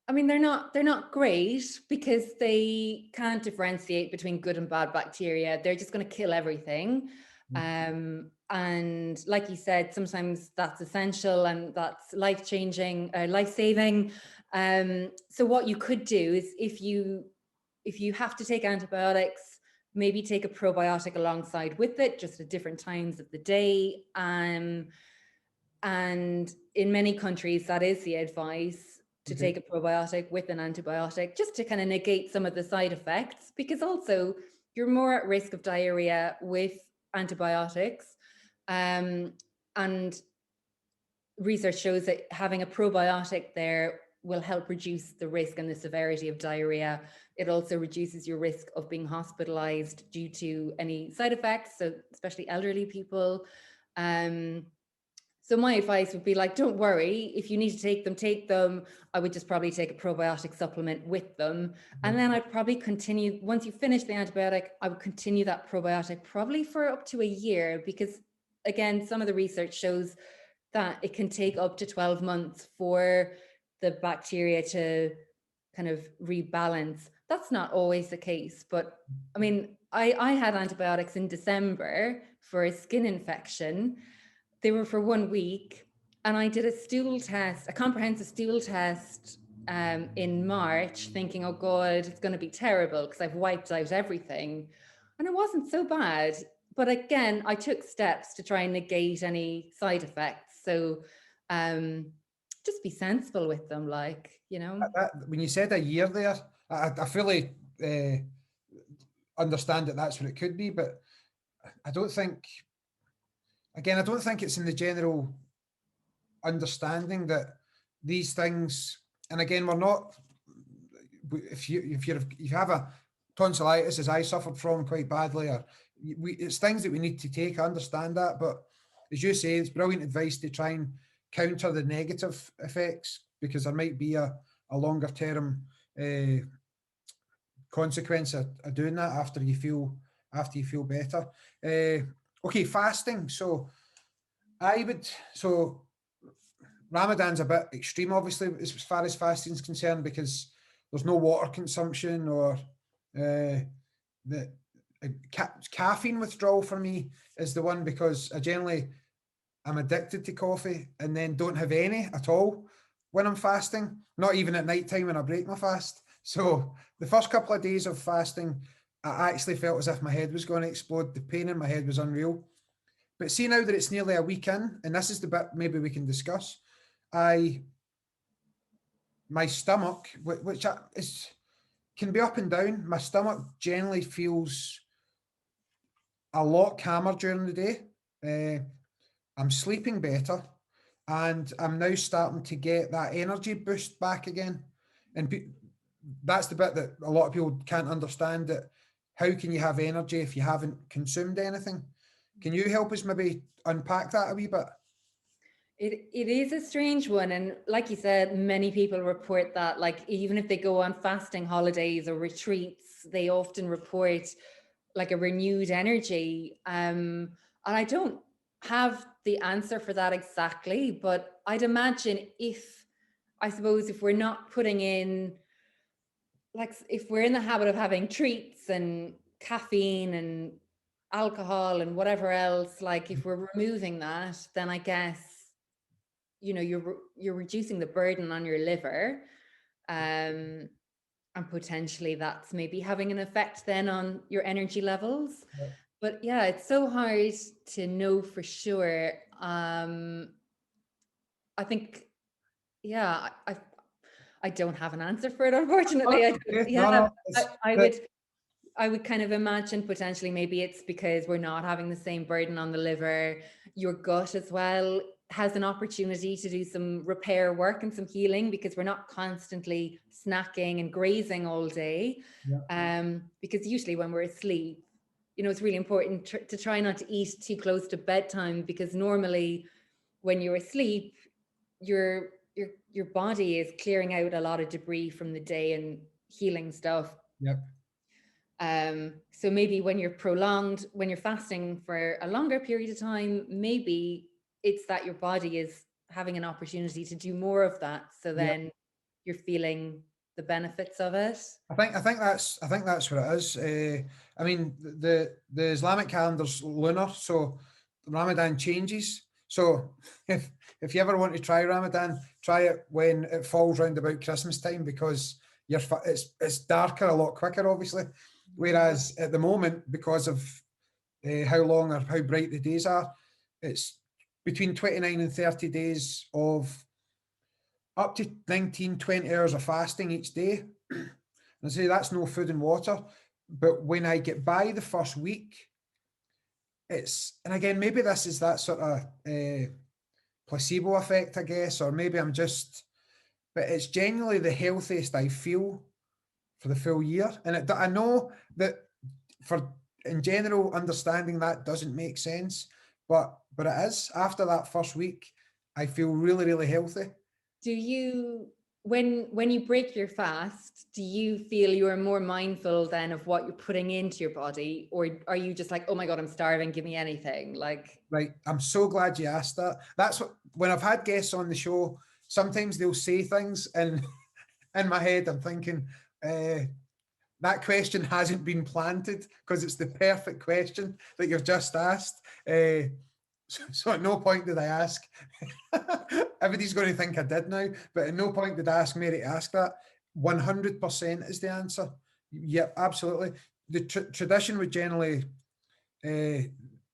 Speaker 2: I mean, they're not great because they can't differentiate between good and bad bacteria. They're just going to kill everything. And like you said, sometimes that's essential and that's life-changing, life-saving. So what you could do is if you have to take antibiotics, maybe take a probiotic alongside with it, just at different times of the day. And in many countries, that is the advice, to take a probiotic with an antibiotic, just to kind of negate some of the side effects, because also you're more at risk of diarrhea with antibiotics. And research shows that having a probiotic there will help reduce the risk and the severity of diarrhea. It also reduces your risk of being hospitalized due to any side effects, so especially elderly people. So my advice would be, like, don't worry. If you need to take them. I would just probably take a probiotic supplement with them. And then I'd probably continue, once you finish the antibiotic, I would continue that probiotic probably for up to a year, because again, some of the research shows that it can take up to 12 months for the bacteria to kind of rebalance. That's not always the case, but I mean, I had antibiotics in December for a skin infection. They were for 1 week, and I did a comprehensive stool test in March, thinking, oh God, it's going to be terrible because I've wiped out everything. And it wasn't so bad. But again, I took steps to try and negate any side effects. So just be sensible with them,
Speaker 1: When you said a year there, I fully understand that that's what it could be, but I don't think it's in the general understanding that these things, and again, we're not, if you have a tonsillitis, as I suffered from quite badly, or it's things that we need to take. I understand that, but as you say, it's brilliant advice to try and counter the negative effects, because there might be a longer term consequence of doing that after you feel better. Okay, fasting. So Ramadan's a bit extreme, obviously, as far as fasting is concerned, because there's no water consumption, or the caffeine withdrawal for me is the one, because I'm addicted to coffee and then don't have any at all when I'm fasting, not even at night time when I break my fast. So the first couple of days of fasting, I actually felt as if my head was going to explode. The pain in my head was unreal. But see, now that it's nearly a week in, and this is the bit maybe we can discuss, my stomach, which can be up and down, my stomach generally feels a lot calmer during the day. I'm sleeping better, and I'm now starting to get that energy boost back again. And that's the bit that a lot of people can't understand, that how can you have energy if you haven't consumed anything? Can you help us maybe unpack that a wee bit?
Speaker 2: It is a strange one. And like you said, many people report that, like, even if they go on fasting holidays or retreats, they often report like a renewed energy. And I don't have the answer for that exactly, but I'd imagine if we're not putting in like if we're in the habit of having treats and caffeine and alcohol and whatever else, like if we're removing that, then I guess, you're reducing the burden on your liver. And potentially that's maybe having an effect then on your energy levels.
Speaker 1: Yeah.
Speaker 2: But yeah, it's so hard to know for sure. I think, yeah, I don't have an answer for it, unfortunately. I would kind of imagine potentially maybe it's because we're not having the same burden on the liver. Your gut as well has an opportunity to do some repair work and some healing, because we're not constantly snacking and grazing all day. Because usually when we're asleep, it's really important to try not to eat too close to bedtime, because normally when you're asleep, your body is clearing out a lot of debris from the day and healing stuff.
Speaker 1: Yep.
Speaker 2: So maybe when you're fasting for a longer period of time, maybe it's that your body is having an opportunity to do more of that. So then you're feeling the benefits of it.
Speaker 1: I think that's what it is. I mean, the Islamic calendar's lunar, so Ramadan changes. So if you ever want to try Ramadan, try it when it falls round about Christmas time, because it's darker a lot quicker, obviously. Whereas at the moment, because of how long or how bright the days are, it's between 29 and 30 days of up to 19, 20 hours of fasting each day. And I say that's no food and water. But when I get by the first week, and again, maybe this is that sort of placebo effect, I guess, or maybe but it's genuinely the healthiest I feel for the full year. And I know that in general, understanding that doesn't make sense, but it is. After that first week, I feel really, really healthy.
Speaker 2: Do you, when you break your fast, do you feel you're more mindful then of what you're putting into your body, or are you just like, oh my God, I'm starving, give me anything?
Speaker 1: Right. I'm so glad you asked that. That's when I've had guests on the show, sometimes they'll say things and in my head, I'm thinking, that question hasn't been planted, because it's the perfect question that you've just asked. So at no point did I ask. Everybody's going to think I did now, but at no point did I ask Mary to ask that. 100% is the answer. Yep, absolutely. The tradition would generally, we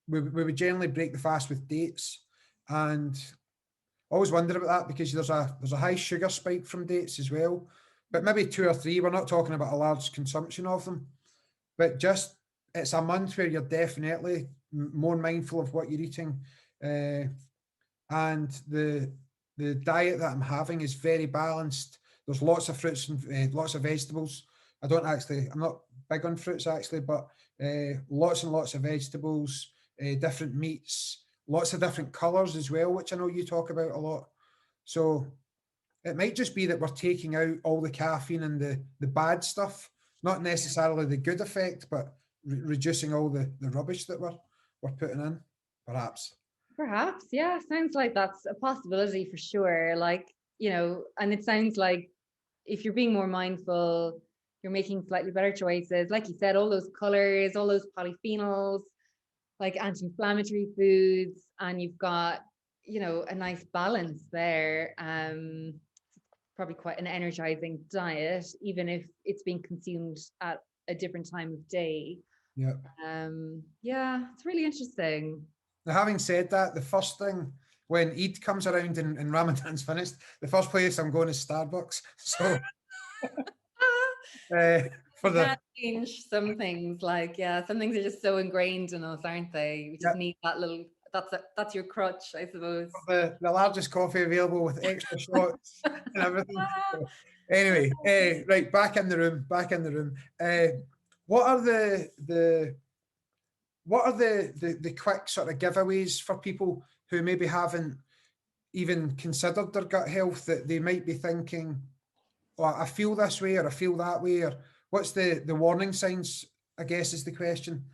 Speaker 1: would generally break the fast with dates, and I always wonder about that, because there's a high sugar spike from dates as well, but maybe 2 or 3. We're not talking about a large consumption of them, but just it's a month where you're definitely more mindful of what you're eating, and the diet that I'm having is very balanced. There's lots of fruits and lots of vegetables. I'm not big on fruits actually, but lots and lots of vegetables, different meats, lots of different colors as well, which I know you talk about a lot. So it might just be that we're taking out all the caffeine and the bad stuff, not necessarily the good effect, but reducing all the rubbish that we're putting in, perhaps.
Speaker 2: Perhaps, yeah. Sounds like that's a possibility for sure. And it sounds like if you're being more mindful, you're making slightly better choices. Like you said, all those colors, all those polyphenols, like anti-inflammatory foods, and you've got, a nice balance there. Probably quite an energizing diet, even if it's being consumed at a different time of day.
Speaker 1: Yeah.
Speaker 2: Yeah, it's really interesting.
Speaker 1: Now, having said that, the first thing when Eid comes around and Ramadan's finished, the first place I'm going is Starbucks. So
Speaker 2: for the change some things, some things are just so ingrained in us, aren't they? We just need that little. That's your crutch, I suppose.
Speaker 1: The largest coffee available with extra shots and everything. So, anyway, right, back in the room. What are the quick sort of giveaways for people who maybe haven't even considered their gut health, that they might be thinking, oh, I feel this way or I feel that way, or what's the warning signs, I guess, is the question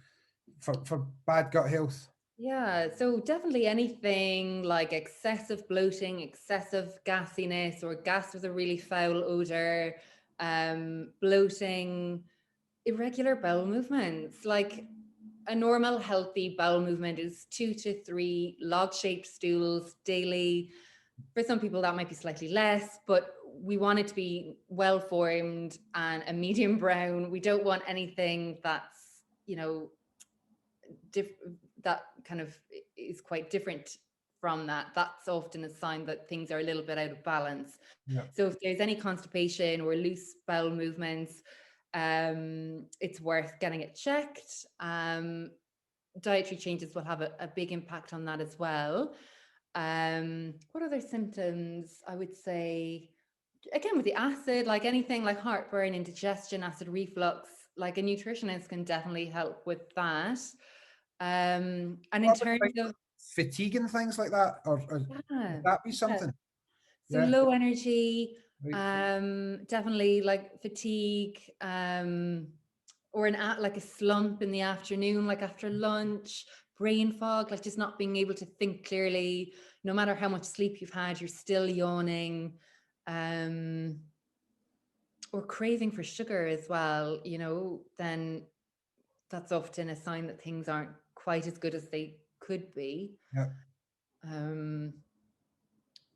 Speaker 1: for bad gut health?
Speaker 2: Yeah, so definitely anything like excessive bloating, excessive gassiness, or gas with a really foul odor, bloating, irregular bowel movements. Like a normal healthy bowel movement is 2 to 3 log-shaped stools daily. For some people that might be slightly less, but we want it to be well formed and a medium brown. We don't want anything that's, you know, that kind of is quite different from that. That's often a sign that things are a little bit out of balance.
Speaker 1: Yeah.
Speaker 2: So if there's any constipation or loose bowel movements, it's worth getting it checked. Dietary changes will have a big impact on that as well. What other symptoms? I would say, again, with the acid, like anything like heartburn, indigestion, acid reflux, like a nutritionist can definitely help with that. And in terms of
Speaker 1: fatigue and things like that, or would that be something?
Speaker 2: So low energy,
Speaker 1: Right.
Speaker 2: definitely like fatigue, or like a slump in the afternoon, like after lunch, brain fog, like just not being able to think clearly. No matter how much sleep you've had, you're still yawning, or craving for sugar as well, you know, then that's often a sign that things aren't quite as good as they could be.
Speaker 1: Yeah.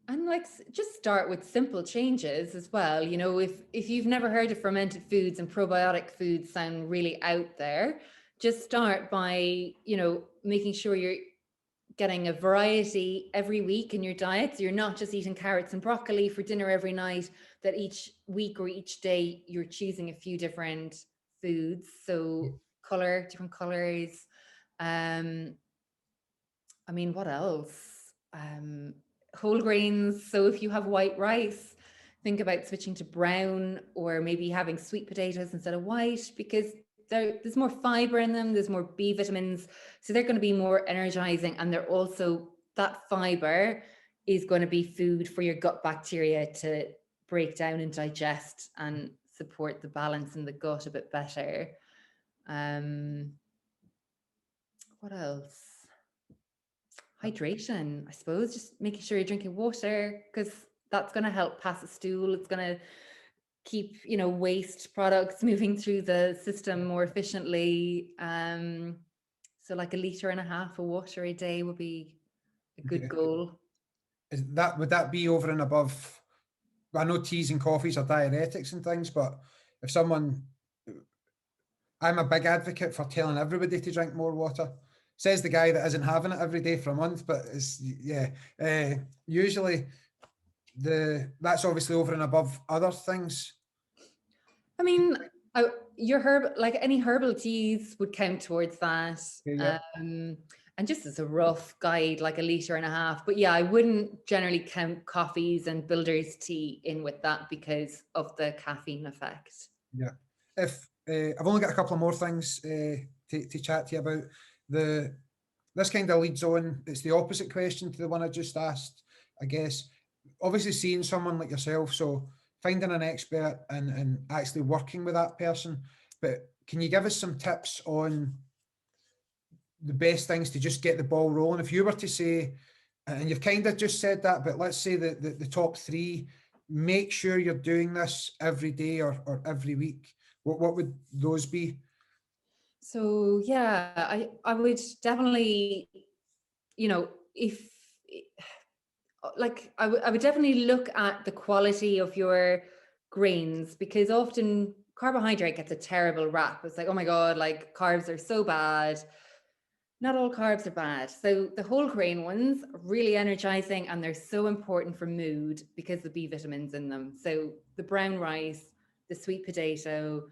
Speaker 2: And like just start with simple changes as well. You know, if you've never heard of fermented foods, and probiotic foods sound really out there, just start by, you know, making sure you're getting a variety every week in your diet. So you're not just eating carrots and broccoli for dinner every night, that each week or each day you're choosing a few different foods. So different colors. I mean, what else? Whole grains. So if you have white rice, think about switching to brown, or maybe having sweet potatoes instead of white, because there's more fiber in them, there's more B vitamins, so they're going to be more energizing, and they're also, that fiber is going to be food for your gut bacteria to break down and digest and support the balance in the gut a bit better. What else? Hydration, I suppose, just making sure you're drinking water, because that's going to help pass a stool. It's going to keep, you know, waste products moving through the system more efficiently. So like 1.5 liters of water a day would be a good goal.
Speaker 1: Would that be over and above? I know teas and coffees are diuretics and things, but if someone, I'm a big advocate for telling everybody to drink more water. Says the guy that isn't having it every day for a month, but it's, usually that's obviously over and above other things.
Speaker 2: I mean, your like any herbal teas would count towards that.
Speaker 1: Yeah.
Speaker 2: And just as a rough guide, like 1.5 liters. But yeah, I wouldn't generally count coffees and builder's tea in with that because of the caffeine effect.
Speaker 1: Yeah. If I've only got a couple of more things to chat to you about. This kind of leads on. It's the opposite question to the one I just asked, I guess. Obviously, seeing someone like yourself, so finding an expert and actually working with that person. But can you give us some tips on the best things to just get the ball rolling? If you were to say, and you've kind of just said that, but let's say the top 3, make sure you're doing this every day or every week. What would those be?
Speaker 2: So yeah, I would definitely, you know, I would definitely look at the quality of your grains, because often carbohydrate gets a terrible rap. It's like, oh my God, like carbs are so bad. Not all carbs are bad. So the whole grain ones are really energizing, and they're so important for mood because the B vitamins in them. So the brown rice, the sweet potato,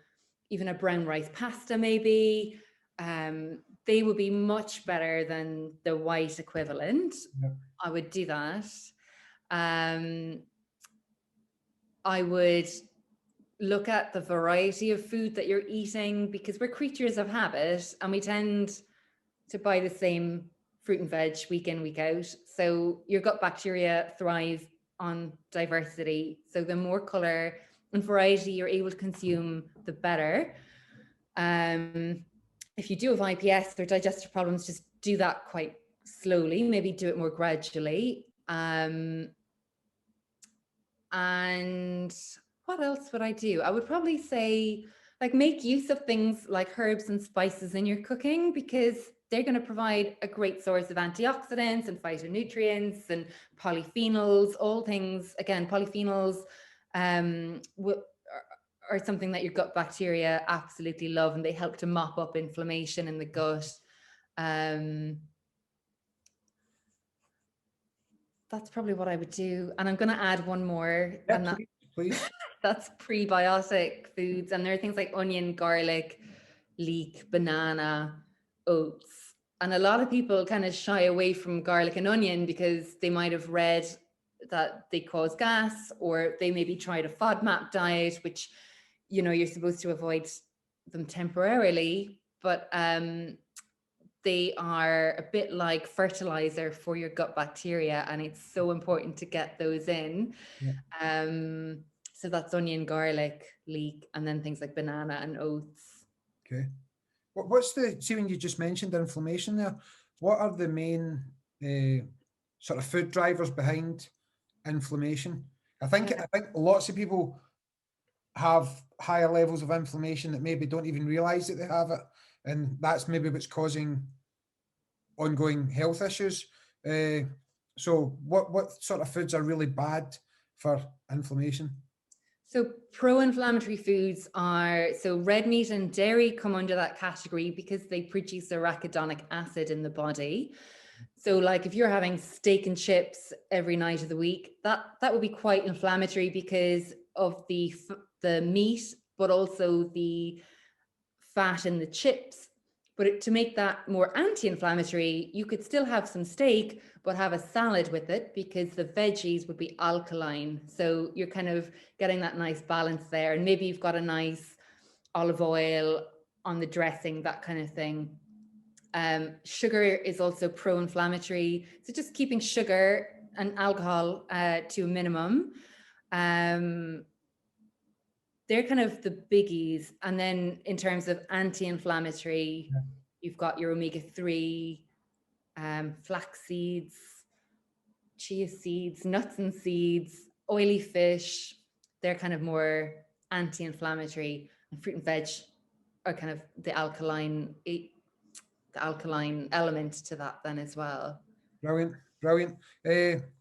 Speaker 2: even a brown rice pasta maybe, they would be much better than the white equivalent.
Speaker 1: Yeah.
Speaker 2: I would do that. I would look at the variety of food that you're eating, because we're creatures of habit and we tend to buy the same fruit and veg week in, week out. So your gut bacteria thrive on diversity. So the more color and variety you're able to consume, the better. If you do have IBS or digestive problems, just do that quite slowly, maybe do it more gradually. And What else would I do? I would probably say, like, make use of things like herbs and spices in your cooking, because they're going to provide a great source of antioxidants and phytonutrients and polyphenols, all things, again, polyphenols are something that your gut bacteria absolutely love, and they help to mop up inflammation in the gut. That's probably what I would do. And I'm going to add one more.
Speaker 1: Yeah,
Speaker 2: and
Speaker 1: please.
Speaker 2: that's prebiotic foods. And there are things like onion, garlic, leek, banana, oats. And a lot of people kind of shy away from garlic and onion because they might have read that they cause gas, or they maybe tried a FODMAP diet, which, you know, you're supposed to avoid them temporarily. But they are a bit like fertilizer for your gut bacteria, and it's so important to get those in.
Speaker 1: Yeah.
Speaker 2: So that's onion, garlic, leek, and then things like banana and oats.
Speaker 1: Okay. What's see, when you just mentioned inflammation there, what are the main sort of food drivers behind inflammation? I think lots of people have higher levels of inflammation that maybe don't even realize that they have it, and that's maybe what's causing ongoing health issues. So what sort of foods are really bad for inflammation?
Speaker 2: So pro-inflammatory foods are, so red meat and dairy come under that category because they produce arachidonic acid in the body. So like if you're having steak and chips every night of the week, that would be quite inflammatory because of the meat, but also the fat in the chips. But to make that more anti-inflammatory, you could still have some steak, but have a salad with it, because the veggies would be alkaline. So you're kind of getting that nice balance there. And maybe you've got a nice olive oil on the dressing, that kind of thing. Sugar is also pro-inflammatory. So just keeping sugar and alcohol to a minimum. They're kind of the biggies. And then in terms of anti-inflammatory, you've got your omega-3, flax seeds, chia seeds, nuts and seeds, oily fish. They're kind of more anti-inflammatory. And fruit and veg are kind of the alkaline element to that then as well.
Speaker 1: Brilliant.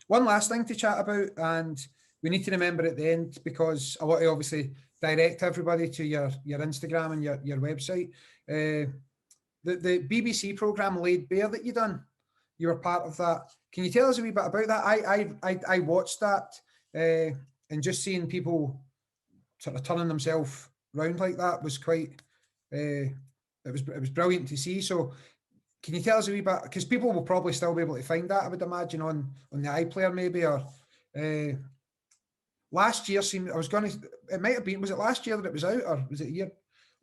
Speaker 1: One last thing to chat about, and we need to remember at the end, because I want to obviously direct everybody to your Instagram and your website. The BBC programme Laid Bare that you done, you were part of that. Can you tell us a wee bit about that? I watched that, and just seeing people sort of turning themselves round like that was quite, it was brilliant to see. So can you tell us a wee bit, because people will probably still be able to find that, I would imagine, on the iPlayer maybe, or last year it might have been, was it last year that it was out, or was it a year?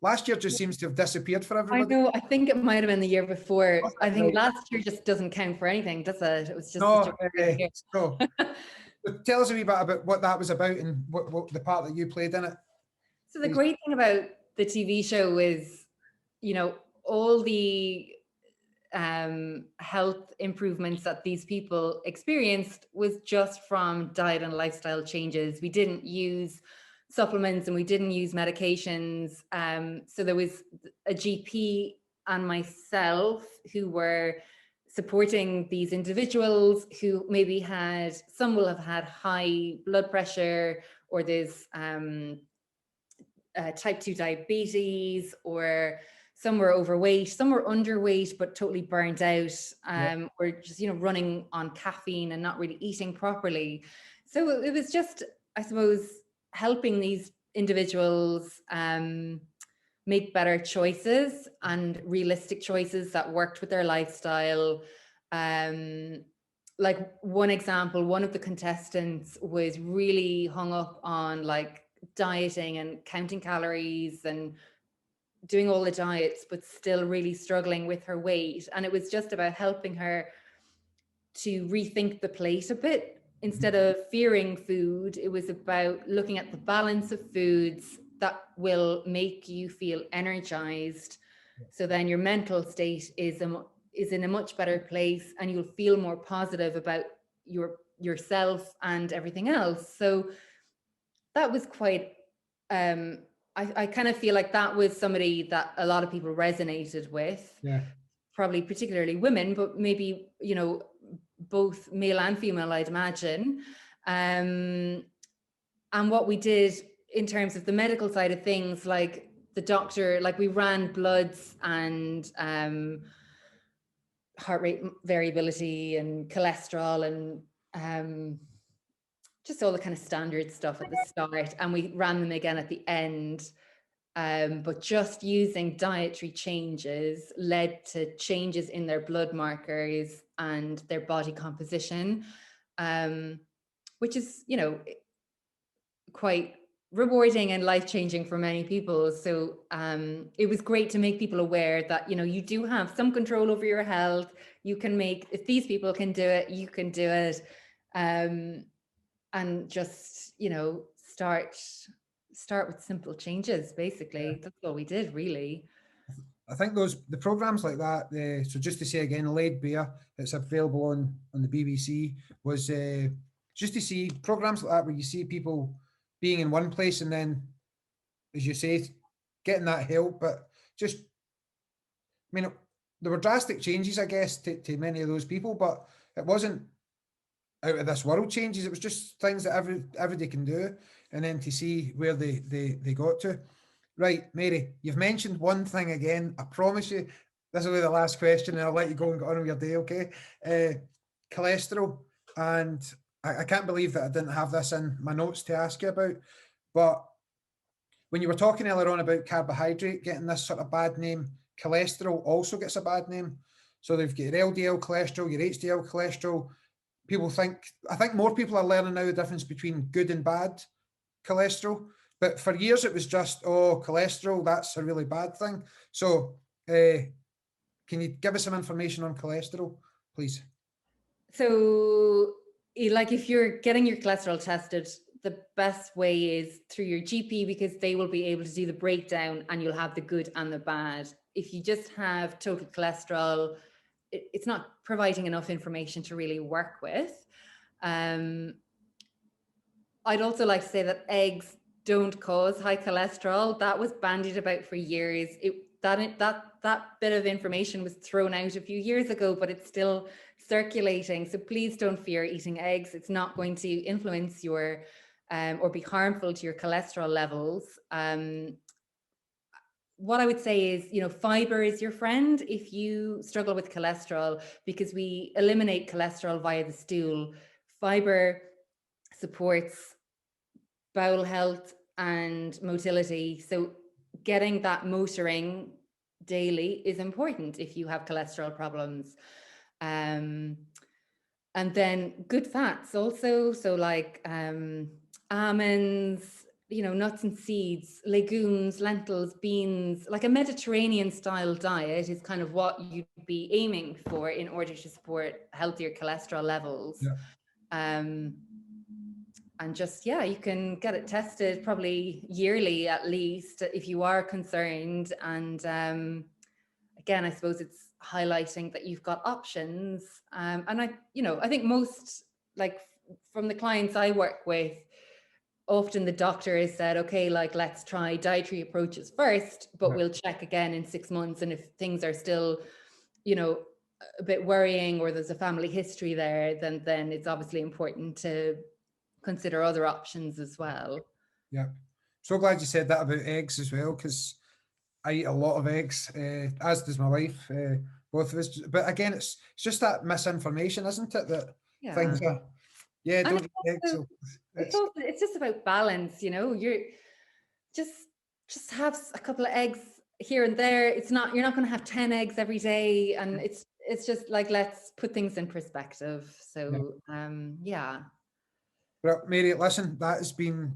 Speaker 1: Last year just seems to have disappeared for everybody.
Speaker 2: I know, I think it might have been the year before. I think last year just doesn't count for anything, does it? It was just such a very year.
Speaker 1: So tell us a wee bit about what that was about and what the part that you played in it.
Speaker 2: So the great thing about the TV show is, you know, all the health improvements that these people experienced was just from diet and lifestyle changes. We didn't use supplements and we didn't use medications. So there was a GP and myself who were supporting these individuals who maybe some will have had high blood pressure, or there's type 2 diabetes, or some were overweight, some were underweight, but totally burnt out, or just, you know, running on caffeine and not really eating properly. So it was just, I suppose, helping these individuals make better choices and realistic choices that worked with their lifestyle. Like one example, one of the contestants was really hung up on like dieting and counting calories and doing all the diets, but still really struggling with her weight. And it was just about helping her to rethink the plate a bit. Instead of fearing food, it was about looking at the balance of foods that will make you feel energized. So then your mental state is in a much better place, and you'll feel more positive about yourself and everything else. So that was quite I kind of feel like that was somebody that a lot of people resonated with, probably particularly women, but maybe, you know, both male and female, I'd imagine. And what we did in terms of the medical side of things, like the doctor, like we ran bloods and heart rate variability and cholesterol and just all the kind of standard stuff at the start, and we ran them again at the end. But just using dietary changes led to changes in their blood markers and their body composition, which is, you know, quite rewarding and life-changing for many people. So it was great to make people aware that, you know, you do have some control over your health. You can make, if these people can do it, you can do it. And just, you know, start with simple changes, basically. That's all we did, really.
Speaker 1: I think the programs like that, so just to say again, Laid Bear, it's available on the BBC, was just to see programs like that where you see people being in one place and then, as you say, getting that help. But just, I mean, there were drastic changes, I guess, to many of those people, but it wasn't out of this world changes. It was just things that everybody can do, and then to see where they got to. Right, Mary, you've mentioned one thing again. I promise you, this will be the last question, and I'll let you go and get on with your day, okay? Cholesterol, and I can't believe that I didn't have this in my notes to ask you about, but when you were talking earlier on about carbohydrate getting this sort of bad name, cholesterol also gets a bad name. So they've got your LDL cholesterol, your HDL cholesterol. People think, I think more people are learning now the difference between good and bad cholesterol. But for years it was just, oh, cholesterol, that's a really bad thing. So can you give us some information on cholesterol, please?
Speaker 2: So, like, if you're getting your cholesterol tested, the best way is through your GP, because they will be able to do the breakdown and you'll have the good and the bad. If you just have total cholesterol, it's not providing enough information to really work with. I'd also like to say that eggs don't cause high cholesterol. That was bandied about for years. That bit of information was thrown out a few years ago, but it's still circulating. So please don't fear eating eggs. It's not going to influence your or be harmful to your cholesterol levels. What I would say is, you know, fiber is your friend if you struggle with cholesterol, because we eliminate cholesterol via the stool. Fiber supports bowel health and motility. So getting that motoring daily is important if you have cholesterol problems. And then good fats also. So like almonds, you know, nuts and seeds, legumes, lentils, beans. Like a Mediterranean style diet is kind of what you'd be aiming for in order to support healthier cholesterol levels. And just, yeah, you can get it tested probably yearly at least if you are concerned. And again, I suppose it's highlighting that you've got options. And I think most, like from the clients I work with, often the doctor has said, okay, like let's try dietary approaches first, but we'll check again in 6 months. And if things are still, you know, a bit worrying, or there's a family history there, then it's obviously important to consider other options as well.
Speaker 1: Yeah. So glad you said that about eggs as well, because I eat a lot of eggs, as does my wife, both of us. But again, it's just that misinformation, isn't it? That things are, don't eat eggs. So
Speaker 2: it's just about balance, you know. You're just have a couple of eggs here and there. It's not, you're not going to have 10 eggs every day, and it's just like, let's put things in perspective. So yeah.
Speaker 1: Well, Mary, listen, that has been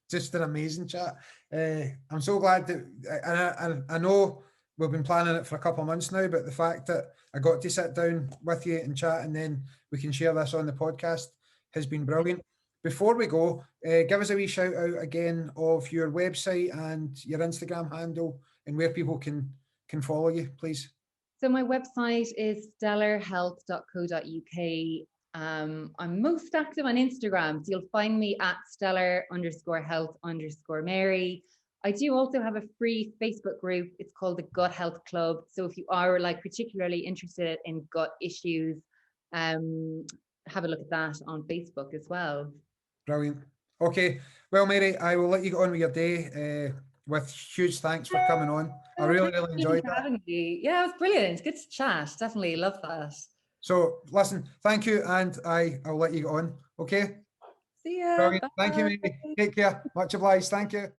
Speaker 1: just an amazing chat. I'm so glad that, and I know we've been planning it for a couple of months now, but the fact that I got to sit down with you and chat, and then we can share this on the podcast, has been brilliant. Before we go, give us a wee shout out again of your website and your Instagram handle and where people can follow you, please.
Speaker 2: So my website is stellarhealth.co.uk. I'm most active on Instagram, so you'll find me at stellar_health_Mary. I do also have a free Facebook group. It's called the Gut Health Club. So if you are like particularly interested in gut issues, have a look at that on Facebook as well.
Speaker 1: Brilliant. Okay. Well, Mary, I will let you get on with your day. With huge thanks for coming on. I really enjoyed that.
Speaker 2: Having me. Yeah, it was brilliant. Good to chat. Definitely love that.
Speaker 1: So listen, thank you, and I'll let you get on. Okay.
Speaker 2: See ya.
Speaker 1: Brilliant.
Speaker 2: Bye.
Speaker 1: Thank you, Mary. Take care. Much obliged. Thank you.